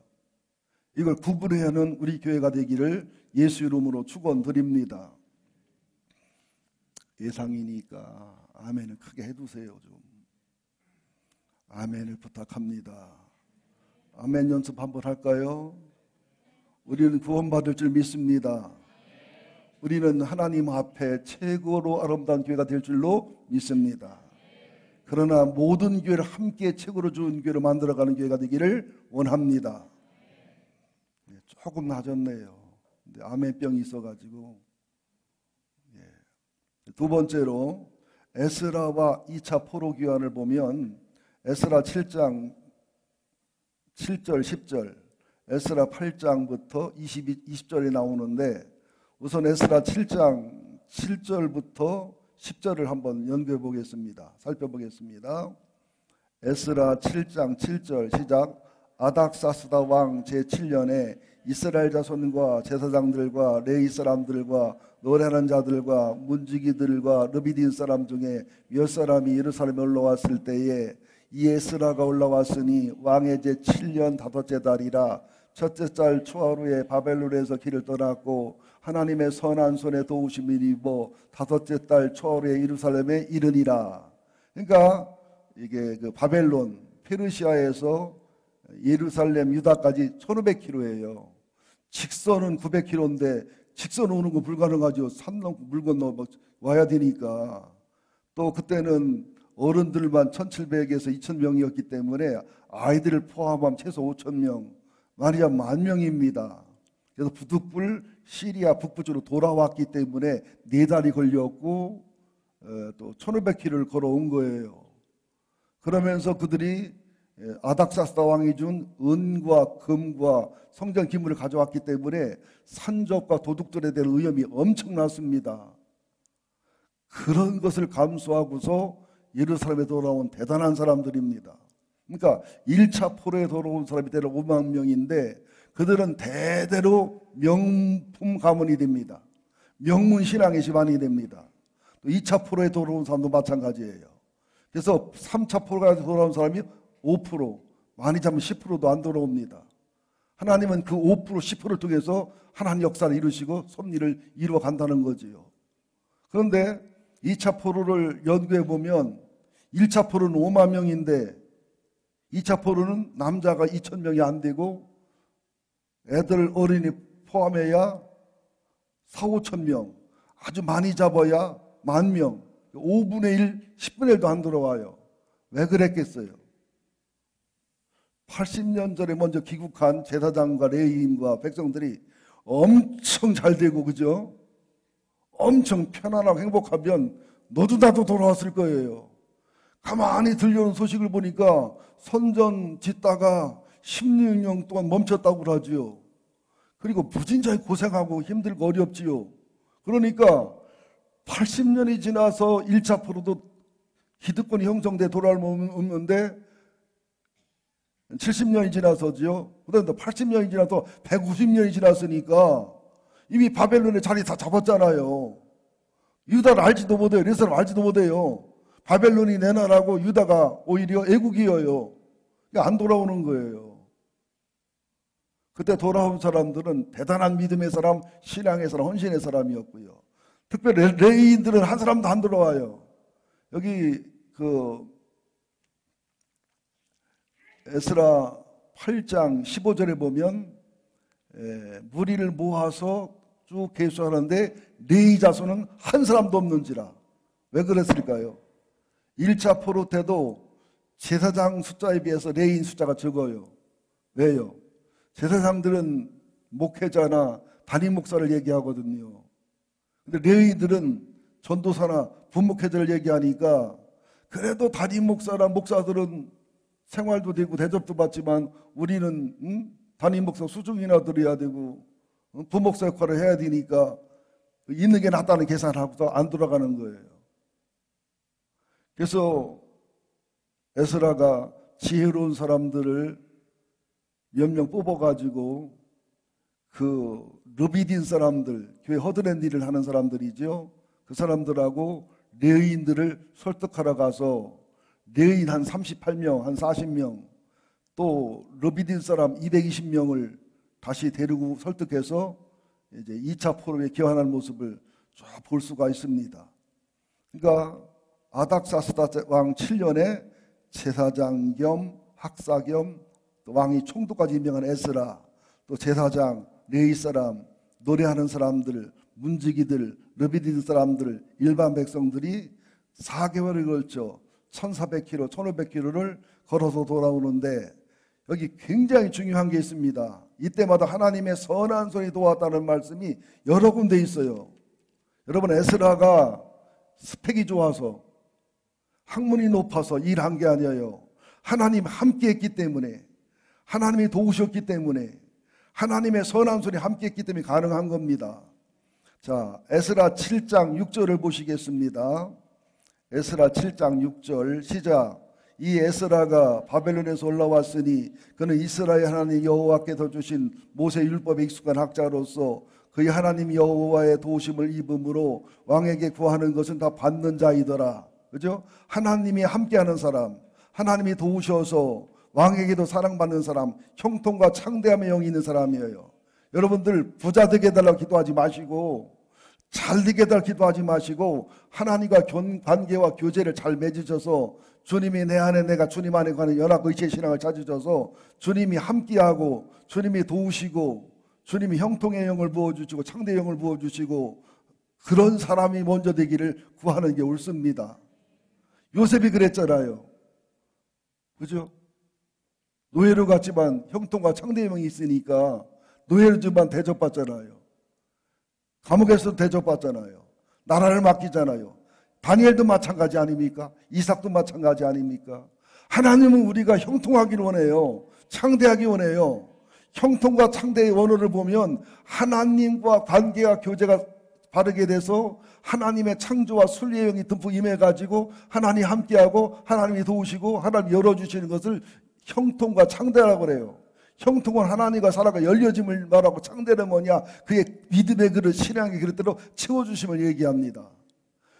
이걸 구분해야 하는 우리 교회가 되기를 예수 이름으로 축원드립니다. 예상이니까 아멘을 크게 해두세요. 좀 아멘을 부탁합니다. 아멘 연습 한번 할까요? 우리는 구원받을 줄 믿습니다. 우리는 하나님 앞에 최고로 아름다운 교회가 될 줄로 믿습니다. 그러나 모든 교회를 함께 최고로 좋은 교회로 만들어가는 교회가 되기를 원합니다. 조금 낮았네요. 근데 아멘병이 있어가지고. 두 번째로 에스라와 2차 포로 귀환을 보면 에스라 7장 7절 10절, 에스라 8장부터 20절에 나오는데 우선 에스라 7장 7절부터 10절을 한번 연구해 보겠습니다. 살펴보겠습니다. 에스라 7장 7절 시작. 아닥사스다 왕 제7년에 이스라엘 자손과 제사장들과 레위 사람들과 노래하는 자들과 문지기들과 르비딘 사람 중에 몇 사람이 예루살렘에 올라왔을 때에 이 에스라가 올라왔으니 왕의 제7년 다섯째 달이라 첫째 달 초하루에 바벨론에서 길을 떠났고 하나님의 선한 손에 도우심을 입어 다섯째 달 초하루에 예루살렘에 이르니라. 그러니까 이게 그 바벨론 페르시아에서 예루살렘 유다까지 1500km예요. 직선은 900km인데 직선 오는 거 불가능하죠. 산 넘고 물 건너 와야 되니까. 또 그때는 어른들만 1700에서 2000명이었기 때문에 아이들을 포함하면 최소 5000명, 말하자면 10,000명입니다. 그래서 부득불 시리아 북부 쪽으로 돌아왔기 때문에 4달이 걸렸고 또 1500km를 걸어온 거예요. 그러면서 그들이 아닥사스다 왕이 준 은과 금과 성전 기물을 가져왔기 때문에 산적과 도둑들에 대한 위험이 엄청났습니다. 그런 것을 감수하고서 예루살렘에 돌아온 대단한 사람들입니다. 그러니까 1차 포로에 돌아온 사람이 대략 5만 명인데 그들은 대대로 명품 가문이 됩니다. 명문 신앙의 집안이 됩니다. 또 2차 포로에 돌아온 사람도 마찬가지예요. 그래서 3차 포로가 돌아온 사람이 5%, 많이 잡으면 10%도 안 돌아옵니다. 하나님은 그 5%, 10%를 통해서 하나님 역사를 이루시고 섭리를 이루어 간다는 거지요. 그런데 2차 포로를 연구해 보면 1차 포로는 5만 명인데 2차 포로는 남자가 2,000명이 안 되고 애들 어린이 포함해야 4, 5천 명, 아주 많이 잡아야 10,000명, 5분의 1, 10분의 1도 안 들어와요. 왜 그랬겠어요? 80년 전에 먼저 귀국한 제사장과 레위인과 백성들이 엄청 잘 되고, 그죠? 엄청 편안하고 행복하면 너도 나도 돌아왔을 거예요. 가만히 들려오는 소식을 보니까 선전 짓다가 16년 동안 멈췄다고 그러지요. 그리고 무진장이 고생하고 힘들고 어렵지요. 그러니까 80년이 지나서 1차 포로도 기득권이 형성돼 돌아오는데 70년이 지나서지요. 그다음에 80년이 지나서 150년이 지났으니까 이미 바벨론의 자리 다 잡았잖아요. 유다를 알지도 못해요. 예루살렘 알지도 못해요. 바벨론이 내 나라고 유다가 오히려 애국이어요. 안 돌아오는 거예요. 그때 돌아온 사람들은 대단한 믿음의 사람, 신앙의 사람, 헌신의 사람이었고요. 특별히 레위인들은 한 사람도 안 돌아와요. 여기 그 에스라 8장 15절에 보면 무리를 모아서 쭉 계수하는데 레위 자손은 한 사람도 없는지라. 왜 그랬을까요? 1차 포로 때도 제사장 숫자에 비해서 레위인 숫자가 적어요. 왜요? 제사장들은 목회자나 담임 목사를 얘기하거든요. 근데 레위들은 전도사나 분목회자를 얘기하니까 그래도 담임 목사나 목사들은 생활도 되고 대접도 받지만 우리는 담임 목사 수중이나 들어야 되고 부목사 역할을 해야 되니까 있는 게 낫다는 계산을 하고서 안 돌아가는 거예요. 그래서 에스라가 지혜로운 사람들을 몇 명 뽑아가지고 그 르비딘 사람들, 교회 허드렛 일을 하는 사람들이죠. 그 사람들하고 레위인들을 설득하러 가서 레위인 한 38명, 한 40명, 또 르비딘 사람 220명을 다시 데리고 설득해서 이제 2차 포로에 귀환하는 모습을 쫙 볼 수가 있습니다. 그러니까 아닥사스다 왕 7년에 제사장 겸 학사 겸 또 왕이 총독까지 임명한 에스라, 또 제사장, 레위 사람, 노래하는 사람들, 문지기들, 르비딘 사람들, 일반 백성들이 4개월에 걸쳐 1400km, 1500km를 걸어서 돌아오는데 여기 굉장히 중요한 게 있습니다. 이때마다 하나님의 선한 손이 도왔다는 말씀이 여러 군데 있어요. 여러분, 에스라가 스펙이 좋아서 학문이 높아서 일한 게 아니에요. 하나님 함께 했기 때문에, 하나님이 도우셨기 때문에, 하나님의 선한 손이 함께 했기 때문에 가능한 겁니다. 자, 에스라 7장 6절을 보시겠습니다. 에스라 7장 6절 시작. 이 에스라가 바벨론에서 올라왔으니 그는 이스라엘 하나님 여호와께서 주신 모세 율법에 익숙한 학자로서 그의 하나님 여호와의 도우심을 입음으로 왕에게 구하는 것은 다 받는 자이더라. 그죠? 하나님이 함께하는 사람, 하나님이 도우셔서 왕에게도 사랑받는 사람, 형통과 창대함의 영이 있는 사람이에요. 여러분들 부자 되게 해달라고 기도하지 마시고, 잘 되게 해달라고 기도하지 마시고, 하나님과 관계와 교제를 잘 맺으셔서 주님이 내 안에, 내가 주님 안에 가는 연합 의지의 신앙을 찾으셔서 주님이 함께하고 주님이 도우시고 주님이 형통의 영을 부어주시고 창대의 영을 부어주시고 그런 사람이 먼저 되기를 구하는 게 옳습니다. 요셉이 그랬잖아요. 그죠? 노예로 갔지만 형통과 창대의 영이 있으니까 노예로지만 대접받잖아요. 감옥에서 대접받잖아요. 나라를 맡기잖아요. 다니엘도 마찬가지 아닙니까? 이삭도 마찬가지 아닙니까? 하나님은 우리가 형통하기를 원해요. 창대하기 원해요. 형통과 창대의 원어를 보면 하나님과 관계와 교제가 바르게 돼서 하나님의 창조와 순리의 영이 듬뿍 임해가지고 하나님이 함께하고 하나님이 도우시고 하나님이 열어주시는 것을 형통과 창대라고 그래요. 형통은 하나님과 살아가 열려짐을 말하고 창대는 뭐냐? 그의 믿음의 그릇, 신앙의 그릇대로 채워주심을 얘기합니다.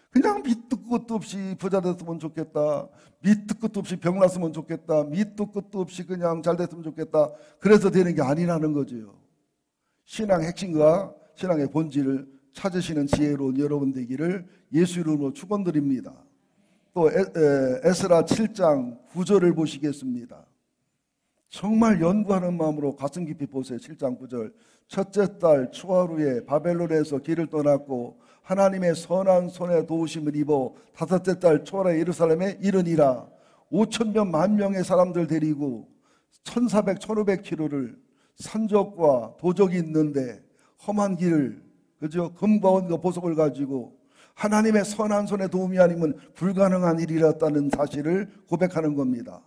그냥 밑도 끝도 없이 부자 됐으면 좋겠다. 밑도 끝도 없이 병 났으면 좋겠다. 밑도 끝도 없이 그냥 잘 됐으면 좋겠다. 그래서 되는 게 아니라는 거죠. 신앙의 핵심과 신앙의 본질을 찾으시는 지혜로운 여러분 되기를 예수 이름으로 축원드립니다. 또 에스라 7장 9절을 보시겠습니다. 정말 연구하는 마음으로 가슴 깊이 보세요. 7장 9절. 첫째 달 초하루에 바벨론에서 길을 떠났고 하나님의 선한 손에 도우심을 입어 다섯째 달 초하루에 예루살렘에 이르니라. 5,000명 만명의 사람들 데리고 1,400, 1,500km를 산적과 도적이 있는데 험한 길을, 그죠? 금과 은과 보석을 가지고 하나님의 선한 손에 도움이 아니면 불가능한 일이었다는 사실을 고백하는 겁니다.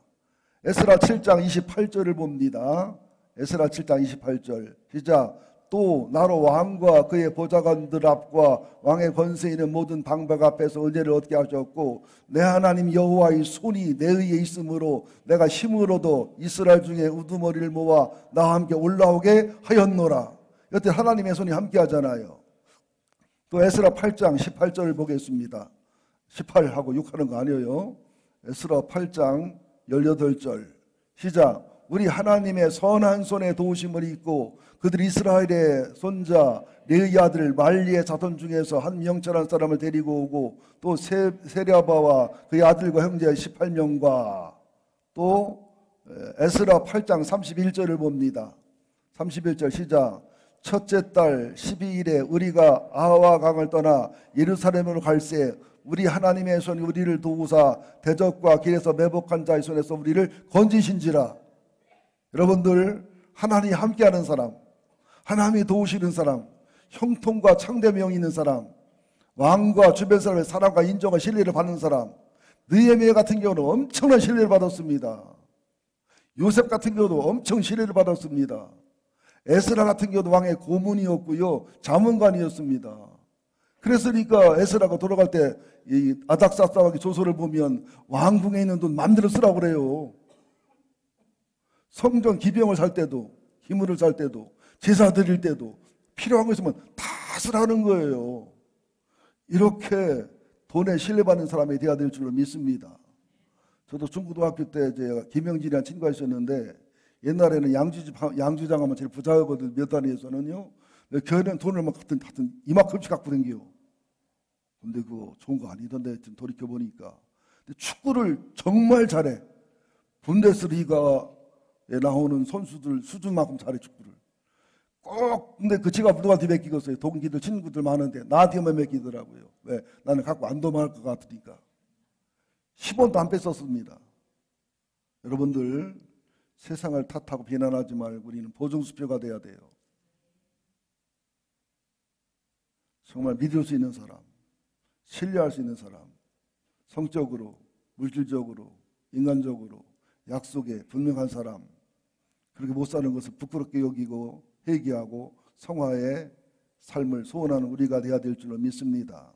에스라 7장 28절을 봅니다. 에스라 7장 28절 시작. 또 나로 왕과 그의 보좌관들 앞과 왕의 권세 있는 모든 방백 앞에서 은혜를 얻게 하셨고 내 하나님 여호와의 손이 내 의에 있으므로 내가 힘으로도 이스라엘 중에 우두머리를 모아 나와 함께 올라오게 하였노라. 여태 하나님의 손이 함께 하잖아요. 또 에스라 8장 18절을 보겠습니다. 18하고 6 하는 거 아니에요. 에스라 8장 18절 시작. 우리 하나님의 선한 손에 도우심을 입고 그들 이스라엘의 손자 레위 아들 말리의 자손 중에서 한 명철한 사람을 데리고 오고 또 세랴바와 그의 아들과 형제 18명과 또 에스라 8장 31절을 봅니다. 31절 시작. 첫째 달 12일에 우리가 아하와 강을 떠나 예루살렘으로 갈새 우리 하나님의 손이 우리를 도우사 대적과 길에서 매복한 자의 손에서 우리를 건지신지라. 여러분들 하나님이 함께하는 사람, 하나님이 도우시는 사람, 형통과 창대명이 있는 사람, 왕과 주변 사람의 사랑과 인정과 신뢰를 받는 사람. 느헤미야 같은 경우는 엄청난 신뢰를 받았습니다. 요셉 같은 경우도 엄청 신뢰를 받았습니다. 에스라 같은 경우도 왕의 고문이었고요, 자문관이었습니다. 그랬으니까 에스라가 돌아갈 때 이 아닥사스왕의 조서를 보면 왕궁에 있는 돈 마음대로 쓰라고 그래요. 성전 기병을 살 때도, 기물을 살 때도, 제사 드릴 때도 필요한 거 있으면 다 쓰라는 거예요. 이렇게 돈에 신뢰받는 사람이 되어야 될 줄로 믿습니다. 저도 중고등학교 때 제가 김영진이라는 친구가 있었는데 옛날에는 양주장 하면 제일 부자거든. 몇 단위에서는요. 교회는 돈을 막 하여튼 이만큼씩 갖고 댕겨요. 근데 그거 좋은 거 아니던데 돌이켜보니까. 근데 축구를 정말 잘해. 분데스리가에 나오는 선수들 수준만큼 잘해 축구를. 꼭 근데 그 지갑 누구한테 맡기겠어요. 동기들 친구들 많은데 나한테만 맡기더라고요. 왜? 나는 갖고 안 도망할 것 같으니까. 10원도 안 뺐었습니다. 여러분들 세상을 탓하고 비난하지 말고 우리는 보증수표가 돼야 돼요. 정말 믿을 수 있는 사람, 신뢰할 수 있는 사람, 성적으로, 물질적으로, 인간적으로 약속에 분명한 사람, 그렇게 못 사는 것을 부끄럽게 여기고 회개하고 성화의 삶을 소원하는 우리가 되어야 될 줄로 믿습니다.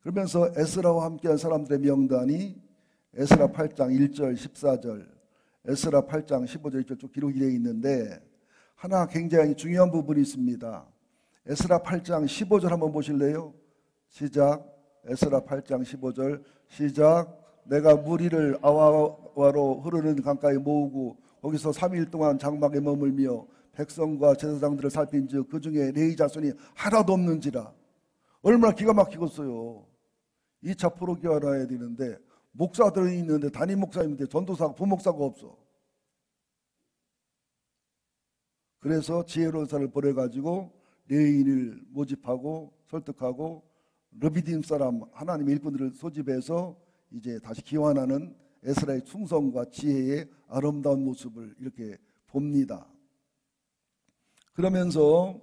그러면서 에스라와 함께한 사람들의 명단이 에스라 8장 1절 14절, 에스라 8장 15절 이렇게 쭉 기록이 되어 있는데 하나 굉장히 중요한 부분이 있습니다. 에스라 8장 15절 한번 보실래요? 시작. 에스라 8장 15절 시작. 내가 무리를 아와와로 흐르는 강가에 모으고 거기서 3일 동안 장막에 머물며 백성과 제사장들을 살핀즉 그 중에 레위 자손이 하나도 없는지라. 얼마나 기가 막히겠어요. 2차 포로기화라야 되는데 목사들이 있는데 담임 목사님인데 전도사가 부목사가 없어. 그래서 지혜로운 사람을 보내가지고 레위인을 모집하고 설득하고 르비딤 사람 하나님의 일꾼들을 소집해서 이제 다시 기원하는 에스라의 충성과 지혜의 아름다운 모습을 이렇게 봅니다. 그러면서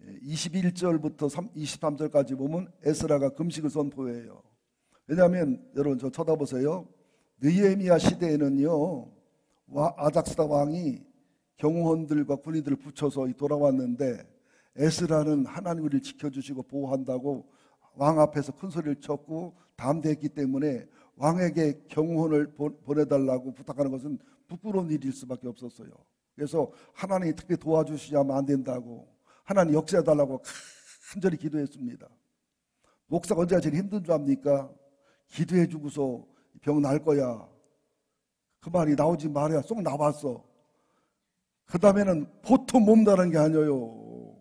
21절부터 23절까지 보면 에스라가 금식을 선포해요. 왜냐하면 여러분 저 쳐다보세요. 느헤미야 시대에는요 아닥스다 왕이 경호원들과 군인들을 붙여서 돌아왔는데 에스라는 하나님을 지켜주시고 보호한다고 왕 앞에서 큰 소리를 쳤고 담대했기 때문에 왕에게 경호원을 보내달라고 부탁하는 것은 부끄러운 일일 수밖에 없었어요. 그래서 하나님이 특별히 도와주시지 않으면 안 된다고 하나님 역사해달라고 간절히 기도했습니다. 목사가 언제가 제일 힘든 줄 압니까? 기도해주고서 병 날 거야. 그 말이 나오지 말아야 쏙 나왔어. 그 다음에는 보통 몸다는 게 아니에요.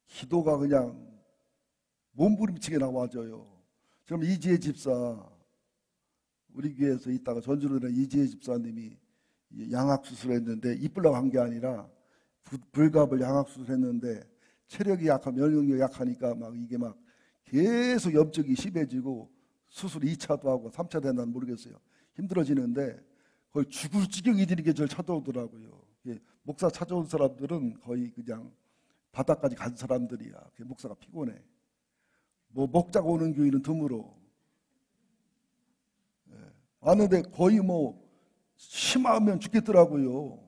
기도가 그냥 몸부림치게 나와져요. 그럼 이지혜 집사, 우리 교회에서 있다가 전주로 된 이지혜 집사님이 양악수술했는데 이쁘려고 한 게 아니라 불갑을 양악수술했는데 체력이 약한 면역력이 약하니까 막 이게 막 계속 염증이 심해지고 수술 2차도 하고 3차 된다는 모르겠어요. 힘들어지는데 거의 죽을 지경이 되는 게 저를 찾아오더라고요. 목사 찾아온 사람들은 거의 그냥 바닥까지 간 사람들이야. 목사가 피곤해. 뭐 목자가 오는 교회는 드물어. 왔는데 거의 뭐 심하면 죽겠더라고요.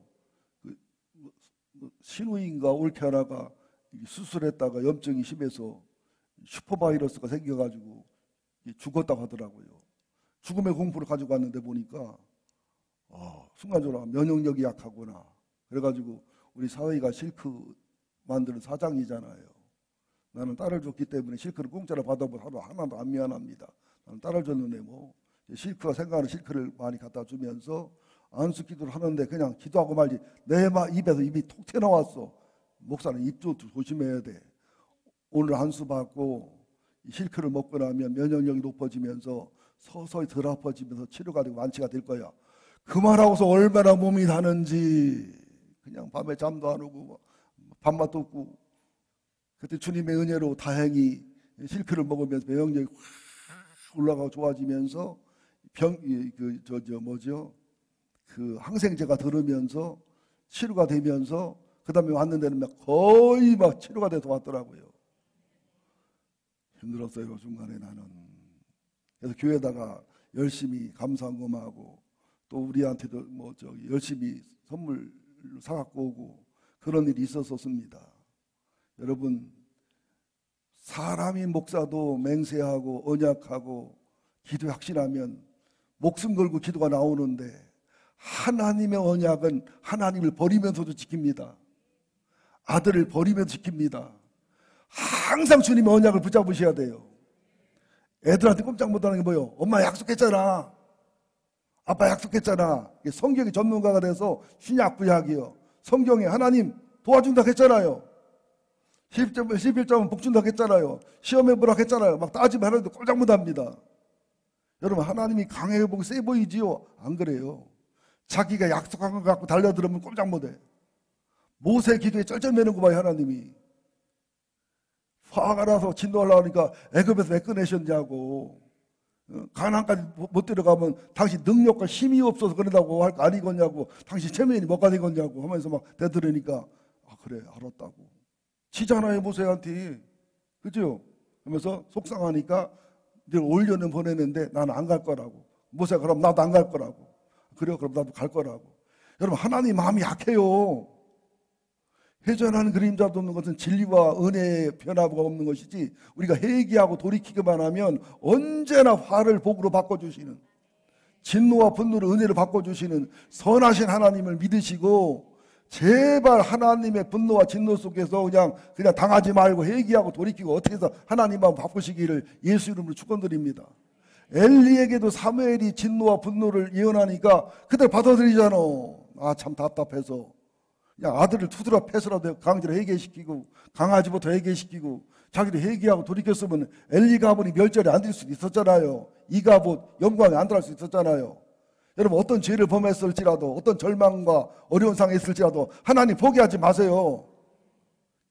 신우인가 옳게 하나가 수술했다가 염증이 심해서 슈퍼바이러스가 생겨가지고 죽었다고 하더라고요. 죽음의 공포를 가지고 왔는데 보니까 순간적으로 면역력이 약하구나. 그래가지고 우리 사회가 실크 만드는 사장이잖아요. 나는 딸을 줬기 때문에 실크를 공짜로 받아보고 하나도 안 미안합니다. 나는 딸을 줬는데 뭐 실크가 생각하는 실크를 많이 갖다 주면서 안수 기도를 하는데 그냥 기도하고 말지 내 입에서 입이 톡 튀어나왔어. 목사는 입도 조심해야 돼. 오늘 안수 받고 실크를 먹고 나면 면역력이 높아지면서 서서히 덜 아파지면서 치료가 되고 완치가 될 거야. 그 말하고서 얼마나 몸이 다는지 그냥 밤에 잠도 안 오고 밥맛도 없고 그때 주님의 은혜로 다행히 실크를 먹으면서 면역력이 확 올라가고 좋아지면서 그 항생제가 들으면서 치료가 되면서 그 다음에 왔는 데는 막 거의 막 치료가 돼서 왔더라고요. 힘들었어요 중간에 나는. 그래서 교회에다가 열심히 감사금하고 또 우리한테도 열심히 선물 사갖고 오고 그런 일이 있었습니다. 여러분 사람이 목사도 맹세하고 언약하고 기도에 확신하면 목숨 걸고 기도가 나오는데 하나님의 언약은 하나님을 버리면서도 지킵니다. 아들을 버리면서 지킵니다. 항상 주님의 언약을 붙잡으셔야 돼요. 애들한테 꼼짝 못하는 게 뭐예요? 엄마 약속했잖아. 아빠 약속했잖아. 성경의 전문가가 돼서 신약 구약이요. 성경에 하나님 도와준다고 했잖아요. 11점은 복 준다고 했잖아요. 시험해 보라고 했잖아요. 막 따지면 하나님도 꼼짝 못합니다. 여러분 하나님이 강해 보고 세 보이지요? 안 그래요. 자기가 약속한 것 갖고 달려들으면 꼼짝 못해. 모세 기도에 쩔쩔매는 거 봐요. 하나님이 화가 나서 진노하려니까 애굽에서 왜 꺼내셨냐고. 가나안까지 못 들어가면 당신 능력과 힘이 없어서 그런다고 할 거 아니겠냐고. 당신 체면이 뭐가 되겠냐고 하면서 막 대들으니까 그래 알았다고 치잖아요 모세한테. 그죠? 그러면서 속상하니까 내가 올려는 보내는데 나는 안 갈 거라고. 모세 그럼 나도 안 갈 거라고. 그래요 그럼 나도 갈 거라고. 여러분 하나님 마음이 약해요. 회전하는 그림자도 없는 것은 진리와 은혜의 변화가 없는 것이지 우리가 회개하고 돌이키기만 하면 언제나 화를 복으로 바꿔주시는 진노와 분노로 은혜를 바꿔주시는 선하신 하나님을 믿으시고 제발 하나님의 분노와 진노 속에서 그냥 당하지 말고 회개하고 돌이키고 어떻게 해서 하나님만 바꾸시기를 예수 이름으로 축원드립니다. 엘리에게도 사무엘이 진노와 분노를 예언하니까 그들 받아들이잖아. 아, 참 답답해서 그냥 아들을 투드라 패서라도 강제로 회개시키고 강아지부터 회개시키고 자기도 회개하고 돌이켰으면 엘리 가문이 멸절이 안 될 수도 있었잖아요. 이 가문 영광에 안 들어갈 수 있었잖아요. 여러분 어떤 죄를 범했을지라도 어떤 절망과 어려운 상황에 있을지라도 하나님 포기하지 마세요.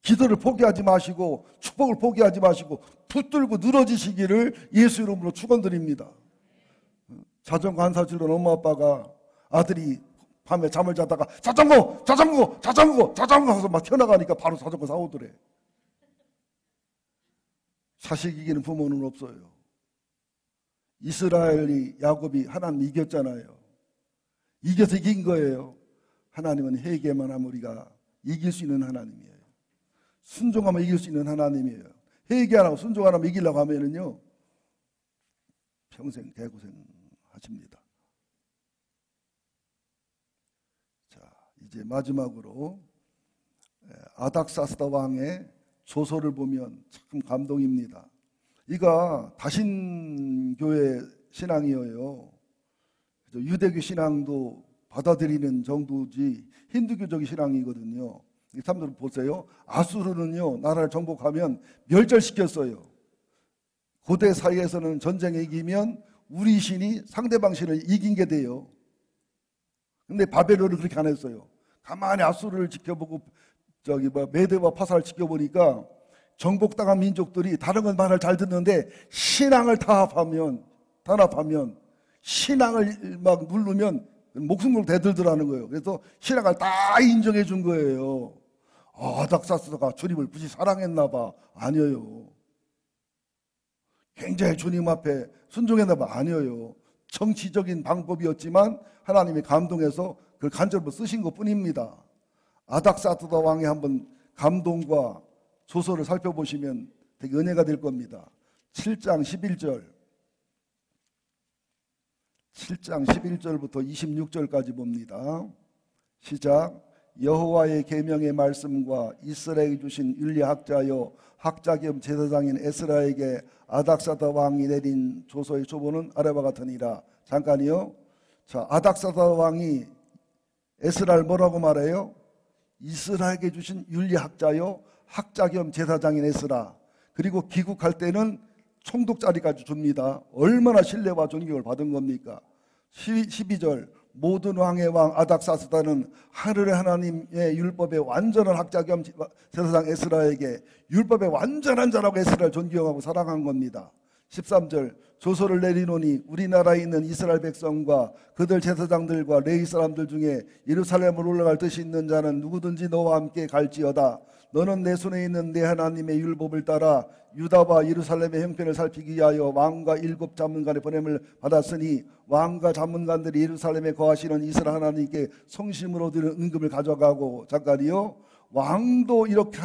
기도를 포기하지 마시고 축복을 포기하지 마시고 붙들고 늘어지시기를 예수 이름으로 축원드립니다. 자전거 안 사주던 엄마 아빠가 아들이 밤에 잠을 자다가 자전거 하면서 막 튀어나가니까 바로 자전거 사오더래. 자식 이기는 부모는 없어요. 이스라엘이 야곱이 하나님 이겼잖아요. 이겨서 이긴 거예요. 하나님은 회개만 하면 우리가 이길 수 있는 하나님이에요. 순종하면 이길 수 있는 하나님이에요. 회개 안 하고 순종 안 하면 이기려고 하면은요 평생 대고생 하십니다. 자, 이제 마지막으로 아닥사스다 왕의 조서를 보면 참 감동입니다. 이가 다신교회 신앙이에요. 유대교 신앙도 받아들이는 정도지 힌두교적인 신앙이거든요. 사람들 보세요. 아수르는요 나라를 정복하면 멸절시켰어요. 고대 사회에서는 전쟁에 이기면 우리 신이 상대방 신을 이긴 게 돼요. 근데 바벨론은 그렇게 안 했어요. 가만히 아수르를 지켜보고 메대와 파사를 지켜보니까 정복당한 민족들이 다른 건 말을 잘 듣는데 신앙을 단합하면 신앙을 막 누르면 목숨 걸고 대들더라는 거예요. 그래서 신앙을 다 인정해 준 거예요. 아닥사스다가 주님을 굳이 사랑했나 봐. 아니에요. 굉장히 주님 앞에 순종했나 봐. 아니에요. 정치적인 방법이었지만 하나님이 감동해서 그걸 간절히 쓰신 것 뿐입니다. 아닥사스다 왕의 한번 감동과 조서를 살펴보시면 되게 은혜가 될 겁니다. 7장 11절부터 26절까지 봅니다. 시작. 여호와의 계명의 말씀과 이스라엘에 주신 윤리학자여 학자 겸 제사장인 에스라에게 아닥사다 왕이 내린 조서의 초본은 아래와 같으니라. 잠깐이요. 자, 아닥사다 왕이 에스라를 뭐라고 말해요? 이스라엘에게 주신 윤리학자여 학자 겸 제사장인 에스라. 그리고 귀국할 때는 총독 자리까지 줍니다. 얼마나 신뢰와 존경을 받은 겁니까? 12절. 모든 왕의 왕 아닥사스다는 하늘의 하나님의 율법의 완전한 학자 겸 제사장 에스라에게 율법의 완전한 자라고 에스라를 존경하고 사랑한 겁니다. 13절. 조서를 내리노니 우리나라에 있는 이스라엘 백성과 그들 제사장들과 레위 사람들 중에 예루살렘으로 올라갈 뜻이 있는 자는 누구든지 너와 함께 갈지어다. 너는 내 손에 있는 내 하나님의 율법을 따라 유다와 예루살렘의 형편을 살피기 위하여 왕과 7 자문관의 보냄을 받았으니 왕과 자문관들이 예루살렘에 거하시는 이스라엘 하나님께 성심으로 드리는 은금을 가져가고. 잠깐이요. 왕도 이렇게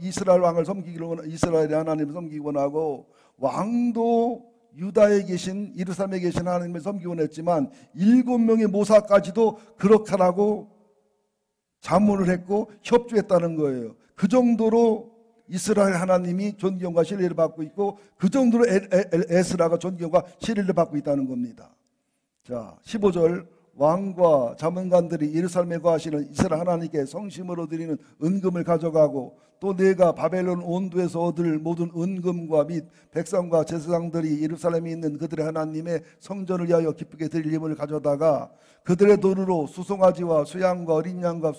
이스라엘 왕을 섬기기를 이스라엘의 하나님을 섬기기 원하고 왕도 유다에 계신 예루살렘에 계신 하나님을 섬기기 원했지만 7명의 모사까지도 그렇게 하라고 자문을 했고 협조했다는 거예요. 그 정도로 이스라엘 하나님이 존경과 신뢰를 받고 있고 그 정도로 에스라가 존경과 신뢰를 받고 있다는 겁니다. 자, 15절. 왕과 자문관들이 예루살렘에 거하시는 이스라엘 하나님께 성심으로 드리는 은금을 가져가고 또 내가 바벨론 온도에서 얻을 모든 은금과 및 백성과 제사장들이 예루살렘에 있는 그들의 하나님의 성전을 위하여 기쁘게 드릴 예물을 가져다가 그들의 돈으로 수송아지와 수양과 어린 양과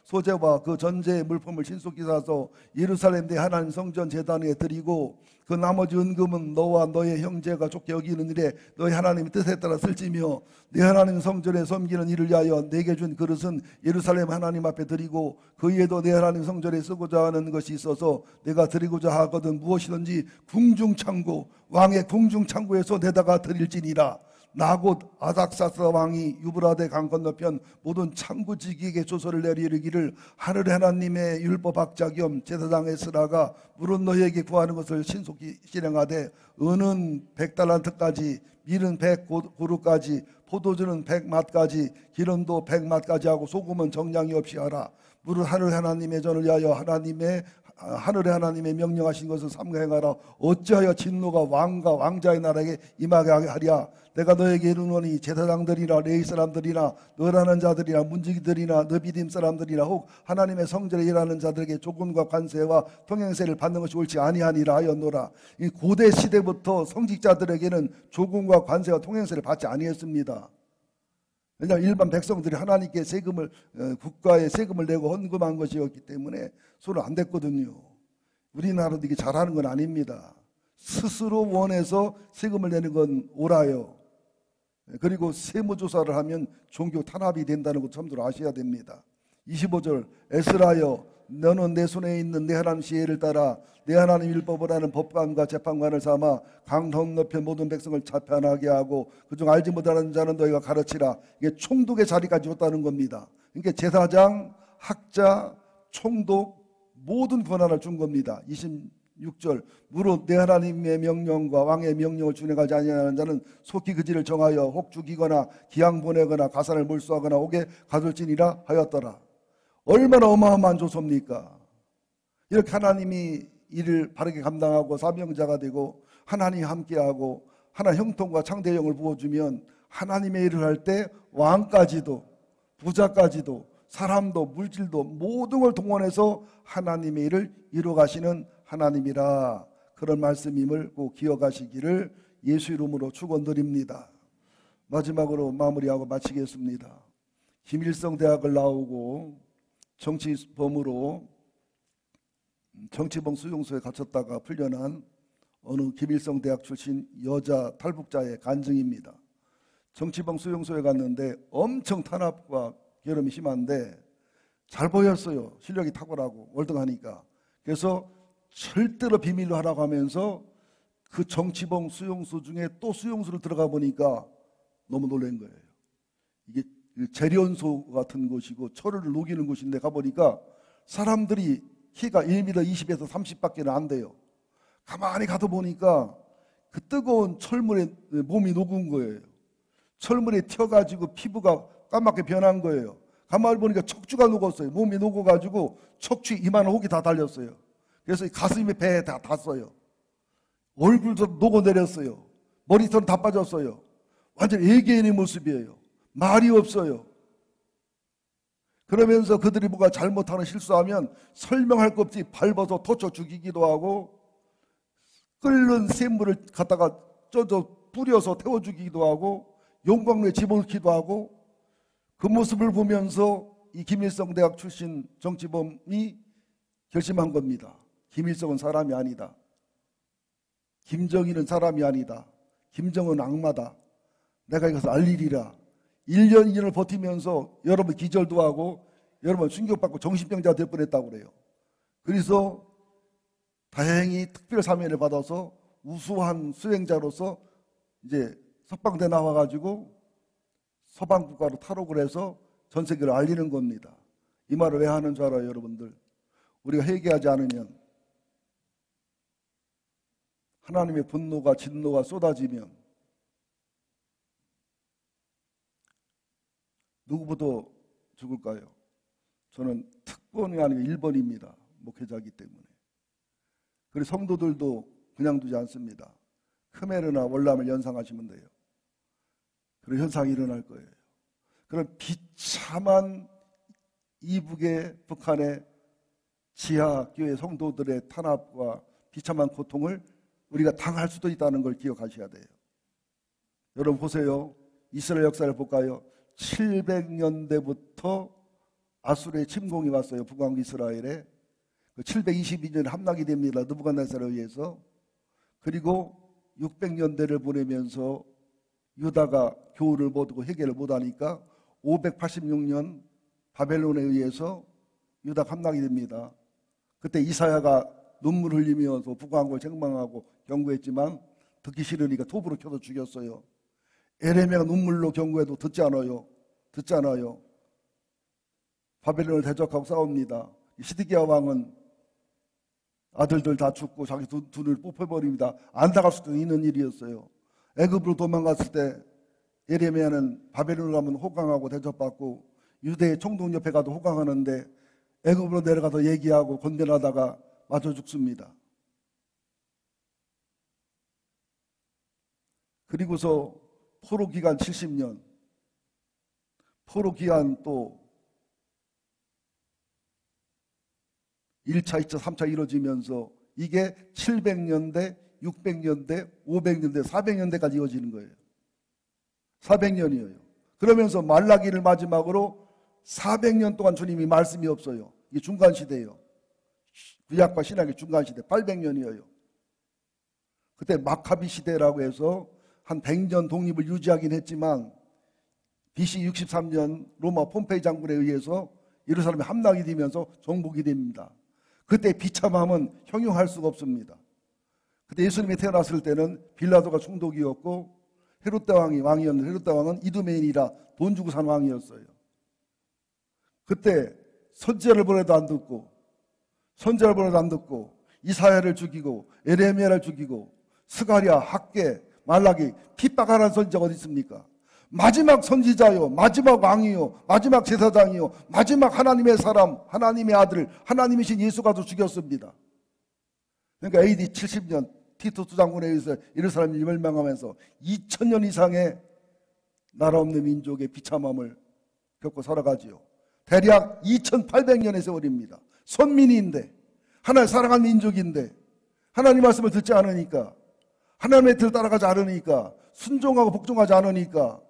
소재와 그 전제의 물품을 신속히 사서 예루살렘 내 하나님 성전 제단에 드리고 그 나머지 은금은 너와 너의 형제가 좋게 여기는 일에 너희 하나님의 뜻에 따라 쓸지며 내 하나님 성전에 섬기는 일을 위하여 내게 준 그릇은 예루살렘 하나님 앞에 드리고 그 위에도 내 하나님 성전에 쓰고자 하는 것이 있어서 내가 드리고자 하거든 무엇이든지 궁중창고 왕의 궁중창고에서 내다가 드릴지니라. 나곧 아닥사스다 왕이 유브라데 강 건너편 모든 창구지기에게 조서를 내리 이르기를 하늘의 하나님의 율법학자 겸 제사장 에스라가 물은 너희에게 구하는 것을 신속히 실행하되 은은 100달란트까지 밀은 100고루까지 포도주는 100맛까지, 기름도 100맛까지 하고 소금은 정량이 없이 하라. 무릇 하늘 하나님의 전을 위하여 하늘의 하나님의 명령하신 것을 삼가 행하라. 어찌하여 진노가 왕과 왕자의 나라에게 임하게 하랴. 내가 너에게 이르노니 제사장들이나 레위 사람들이나 너라는 자들이나 문지기들이나 너 비딤 사람들이나 혹 하나님의 성전에 일하는 자들에게 조금과 관세와 통행세를 받는 것이 옳지 아니하니라 하였노라. 이 고대 시대부터 성직자들에게는 조금과 관세와 통행세를 받지 아니했습니다. 왜냐하면 일반 백성들이 하나님께 세금을, 국가에 세금을 내고 헌금한 것이었기 때문에 서로 안 됐거든요. 우리나라도 이게 잘하는 건 아닙니다. 스스로 원해서 세금을 내는 건 옳아요. 그리고 세무조사를 하면 종교 탄압이 된다는 것 참들 아셔야 됩니다. 25절 에스라여 너는 내 손에 있는 내 하나님 지혜를 따라 내 하나님 율법을 하는 법관과 재판관을 삼아 강 건너편 모든 백성을 자편하게 하고 그중 알지 못하는 자는 너희가 가르치라. 이게 총독의 자리까지 줬다는 겁니다. 그러니까 제사장, 학자, 총독 모든 권한을 준 겁니다. 26절 무릇 내 하나님의 명령과 왕의 명령을 준행하지 아니하는 자는 속히 그 질을 정하여 혹 죽이거나 기양 보내거나 가산을 몰수하거나 옥에 가둘지니라 하였더라. 얼마나 어마어마한 조소입니까? 이렇게 하나님이 일을 바르게 감당하고 사명자가 되고 하나님이 함께하고 하나님 형통과 창대형을 부어주면 하나님의 일을 할 때 왕까지도 부자까지도 사람도 물질도 모든 걸 동원해서 하나님의 일을 이루어가시는 하나님이라. 그런 말씀임을 꼭 기억하시기를 예수 이름으로 축원드립니다. 마지막으로 마무리하고 마치겠습니다. 김일성 대학을 나오고 정치범으로 정치범 수용소에 갇혔다가 풀려난 어느 김일성 대학 출신 여자 탈북자의 간증입니다. 정치범 수용소에 갔는데 엄청 탄압과 괴롭힘이 심한데 잘 보였어요. 실력이 탁월하고 월등하니까. 그래서 절대로 비밀로 하라고 하면서 그 정치범 수용소 중에 또 수용소를 들어가 보니까 너무 놀란 거예요. 이게 재련소 같은 곳이고 철을 녹이는 곳인데 가보니까 사람들이 키가 1m 20에서 30밖에 안 돼요. 가만히 가다 보니까 그 뜨거운 철물에 몸이 녹은 거예요. 철물에 튀어가지고 피부가 까맣게 변한 거예요. 가만히 보니까 척추가 녹았어요. 몸이 녹아가지고 척추 이만한 혹이 다 달렸어요. 그래서 가슴이 배에 다 닿았어요. 얼굴도 녹아내렸어요. 머리털은 다 빠졌어요. 완전 외계인의 모습이에요. 말이 없어요. 그러면서 그들이 뭐가 잘못하는 실수하면 설명할 것 없이 밟아서 터쳐 죽이기도 하고 끓는 샘물을 갖다가 쪄서 뿌려서 태워 죽이기도 하고 용광로에 집어넣기도 하고 그 모습을 보면서 이 김일성 대학 출신 정치범이 결심한 겁니다. 김일성은 사람이 아니다. 김정일은 사람이 아니다. 김정은 악마다. 내가 이것을 알리리라. 1년 2년을 버티면서 여러 번 기절도 하고 여러 번 충격받고 정신병자가 될 뻔했다고 그래요. 그래서 다행히 특별 사면을 받아서 우수한 수행자로서 이제 석방대 나와가지고 서방 국가로 탈옥을 해서 전 세계를 알리는 겁니다. 이 말을 왜 하는 줄 알아요, 여러분들? 우리가 회개하지 않으면 하나님의 분노가 진노가 쏟아지면 누구보다 죽을까요? 저는 특권이 아니고 1번입니다. 목회자이기 때문에. 그리고 성도들도 그냥 두지 않습니다. 크메르나 월남을 연상하시면 돼요. 그런 현상이 일어날 거예요. 그런 비참한 이북의 북한의 지하교회 성도들의 탄압과 비참한 고통을 우리가 당할 수도 있다는 걸 기억하셔야 돼요. 여러분 보세요. 이스라엘 역사를 볼까요? 700년대부터 아수르의 침공이 왔어요. 북왕 이스라엘에. 722년에 함락이 됩니다. 느부갓네살에 의해서. 그리고 600년대를 보내면서 유다가 교훈을 못 얻고 해결을 못하니까 586년 바벨론에 의해서 유다가 함락이 됩니다. 그때 이사야가 눈물 흘리면서 북왕국을 책망하고 경고했지만 듣기 싫으니까 톱으로 켜서 죽였어요. 에레미야가 눈물로 경고해도 듣지 않아요. 듣지 않아요. 바벨론을 대적하고 싸웁니다. 시드기야 왕은 아들들 다 죽고 자기 눈을 뽑혀버립니다. 안 나갈 수도 있는 일이었어요. 애굽으로 도망갔을 때 예레미야는 바벨론을 가면 호강하고 대접받고 유대의 총독 옆에 가도 호강하는데 애굽으로 내려가서 얘기하고 건면하다가 맞아 죽습니다. 그리고서 포로 기간 70년, 포로 기간 또 1차, 2차, 3차 이루어지면서 이게 700년대, 600년대, 500년대, 400년대까지 이어지는 거예요. 400년이에요. 그러면서 말라기를 마지막으로 400년 동안 주님이 말씀이 없어요. 이게 중간시대예요. 구약과 신약의 중간시대 800년이에요. 그때 마카비 시대라고 해서 한 100년 독립을 유지하긴 했지만 BC 63년 로마 폼페이 장군에 의해서 예루살렘이 함락이 되면서 정복이 됩니다. 그때 비참함은 형용할 수가 없습니다. 그때 예수님이 태어났을 때는 빌라도가 총독이었고 헤롯대 왕이 왕이었는데 헤롯대 왕은 이두메인이라 돈 주고 산 왕이었어요. 그때 선지자를 보내도 안 듣고 선지자를 보내도 안 듣고 이사야를 죽이고 에레미야를 죽이고 스가랴, 학개, 말라기 핍박하는 선지자가 어디 있습니까? 마지막 선지자요, 마지막 왕이요, 마지막 제사장이요, 마지막 하나님의 사람, 하나님의 아들, 하나님이신 예수가도 죽였습니다. 그러니까 AD 70년 티투스 장군에 의해서 예루살렘이 멸망하면서 2000년 이상의 나라 없는 민족의 비참함을 겪고 살아가지요. 대략 2800년의 세월입니다. 선민인데 하나님 사랑한 민족인데 하나님 말씀을 듣지 않으니까 하나님의 뜻을 따라가지 않으니까 순종하고 복종하지 않으니까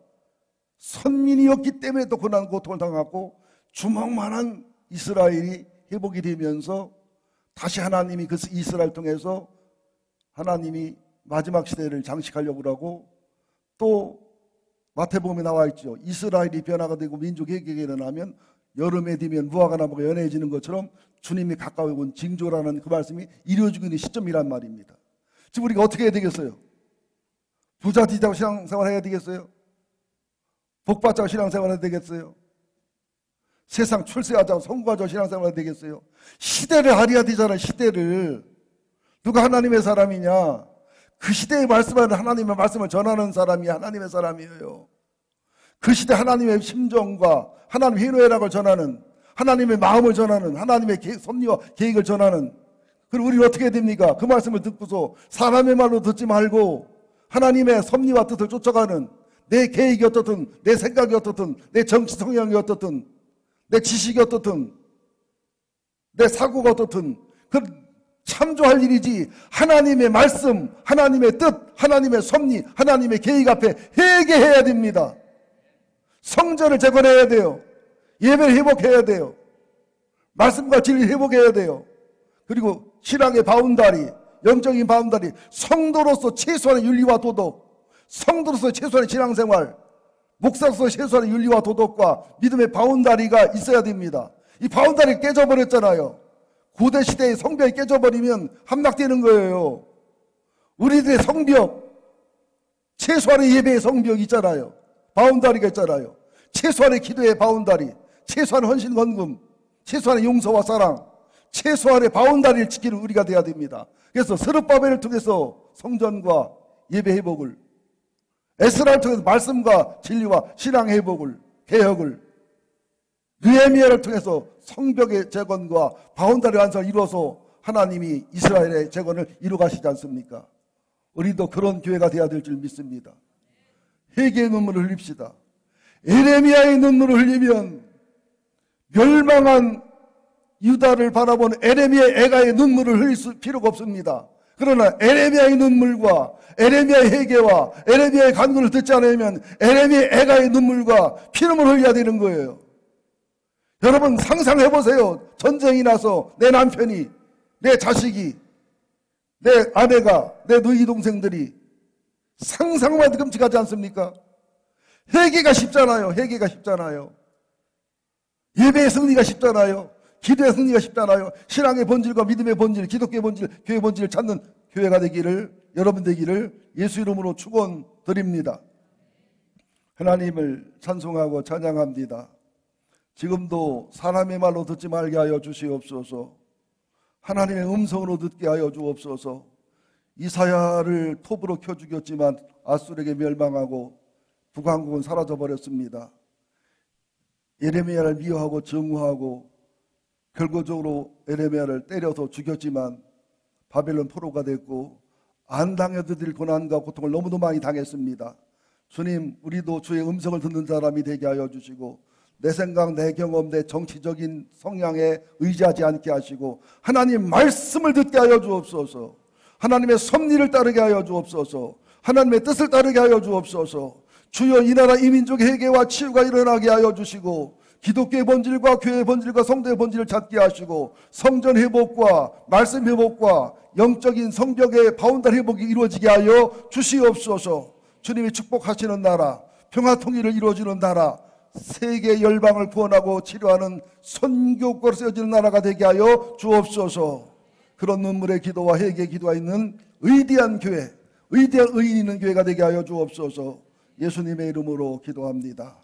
선민이었기 때문에 또 고난 고통을 당하고 주먹만한 이스라엘이 회복이 되면서 다시 하나님이 그 이스라엘 통해서 하나님이 마지막 시대를 장식하려고 하고 또 마태복음에 나와 있죠. 이스라엘이 변화가 되고 민족 회개가 일어나면 여름에 되면 무화과 나무가 연해지는 것처럼 주님이 가까이 온 징조라는 그 말씀이 이루어지고 있는 시점이란 말입니다. 지금 우리가 어떻게 해야 되겠어요? 부자 되자고 신앙생활 해야 되겠어요? 복받자고 신앙생활 해야 되겠어요? 세상 출세하자고 성공하자고 신앙생활 해야 되겠어요? 시대를 알아야 되잖아요. 시대를. 누가 하나님의 사람이냐? 그 시대에 말씀하는 하나님의 말씀을 전하는 사람이 하나님의 사람이에요. 그 시대 하나님의 심정과 하나님 희노애락을 전하는 하나님의 마음을 전하는 하나님의 섭리와 계획을 전하는 그리고 우리는 어떻게 해야 됩니까? 그 말씀을 듣고서 사람의 말로 듣지 말고 하나님의 섭리와 뜻을 쫓아가는 내 계획이 어떻든 내 생각이 어떻든 내 정치 성향이 어떻든 내 지식이 어떻든 내 사고가 어떻든 그 참조할 일이지 하나님의 말씀, 하나님의 뜻, 하나님의 섭리, 하나님의 계획 앞에 회개해야 됩니다. 성전을 재건해야 돼요. 예배를 회복해야 돼요. 말씀과 진리를 회복해야 돼요. 그리고 신앙의 바운다리, 영적인 바운다리, 성도로서 최소한의 윤리와 도덕, 성도로서 최소한의 신앙생활, 목사로서 최소한의 윤리와 도덕과 믿음의 바운다리가 있어야 됩니다. 이 바운다리가 깨져버렸잖아요. 고대 시대의 성벽이 깨져버리면 함락되는 거예요. 우리들의 성벽, 최소한의 예배의 성벽이 있잖아요. 바운다리가 있잖아요. 최소한의 기도의 바운다리, 최소한의 헌신 건금, 최소한의 용서와 사랑, 최소한의 바운다리를 지키는 우리가 돼야 됩니다. 그래서 스룹바벨을 통해서 성전과 예배 회복을, 에스라를 통해서 말씀과 진리와 신앙 회복을, 개혁을, 느헤미야를 통해서 성벽의 재건과 바운다리 완성을 이루어서 하나님이 이스라엘의 재건을 이루가시지 않습니까? 우리도 그런 교회가 되어야 될 줄 믿습니다. 회개의 눈물을 흘립시다. 에레미야의 눈물을 흘리면 멸망한 유다를 바라보는 에레미야의 애가의 눈물을 흘릴 필요가 없습니다. 그러나 에레미야의 눈물과 에레미야의 회개와 에레미야의 간구를 듣지 않으면 에레미야의 애가의 눈물과 피눈물을 흘려야 되는 거예요. 여러분 상상해보세요. 전쟁이 나서 내 남편이, 내 자식이, 내 아내가, 내 누이 동생들이 상상만 해도 끔찍하지 않습니까? 회개가 쉽잖아요. 회개가 쉽잖아요. 예배의 승리가 쉽잖아요. 기도의 승리가 쉽잖아요. 신앙의 본질과 믿음의 본질, 기독교의 본질, 교회의 본질을 찾는 교회가 되기를, 여러분 되기를 예수 이름으로 축원드립니다. 하나님을 찬송하고 찬양합니다. 지금도 사람의 말로 듣지 말게 하여 주시옵소서. 하나님의 음성으로 듣게 하여 주옵소서. 이사야를 톱으로 켜 죽였지만 아수르에게 멸망하고 북한국은 사라져 버렸습니다. 예레미야를 미워하고 증오하고 결과적으로 예레미야를 때려서 죽였지만 바벨론 포로가 됐고 안 당해도 될 고난과 고통을 너무도 많이 당했습니다. 주님, 우리도 주의 음성을 듣는 사람이 되게 하여 주시고 내 생각, 내 경험, 내 정치적인 성향에 의지하지 않게 하시고 하나님 말씀을 듣게 하여 주옵소서. 하나님의 섭리를 따르게 하여 주옵소서. 하나님의 뜻을 따르게 하여 주옵소서. 주여, 이 나라 이 민족의 회개와 치유가 일어나게 하여 주시고 기독교의 본질과 교회의 본질과 성도의 본질을 찾게 하시고 성전 회복과 말씀 회복과 영적인 성벽의 바운다리 회복이 이루어지게 하여 주시옵소서. 주님이 축복하시는 나라, 평화 통일을 이루어주는 나라, 세계 열방을 구원하고 치료하는 선교국가로 쓰여지는 나라가 되게 하여 주옵소서. 그런 눈물의 기도와 회개의 기도가 있는 위대한 교회, 위대한 의인 있는 교회가 되게 하여 주옵소서. 예수님의 이름으로 기도합니다.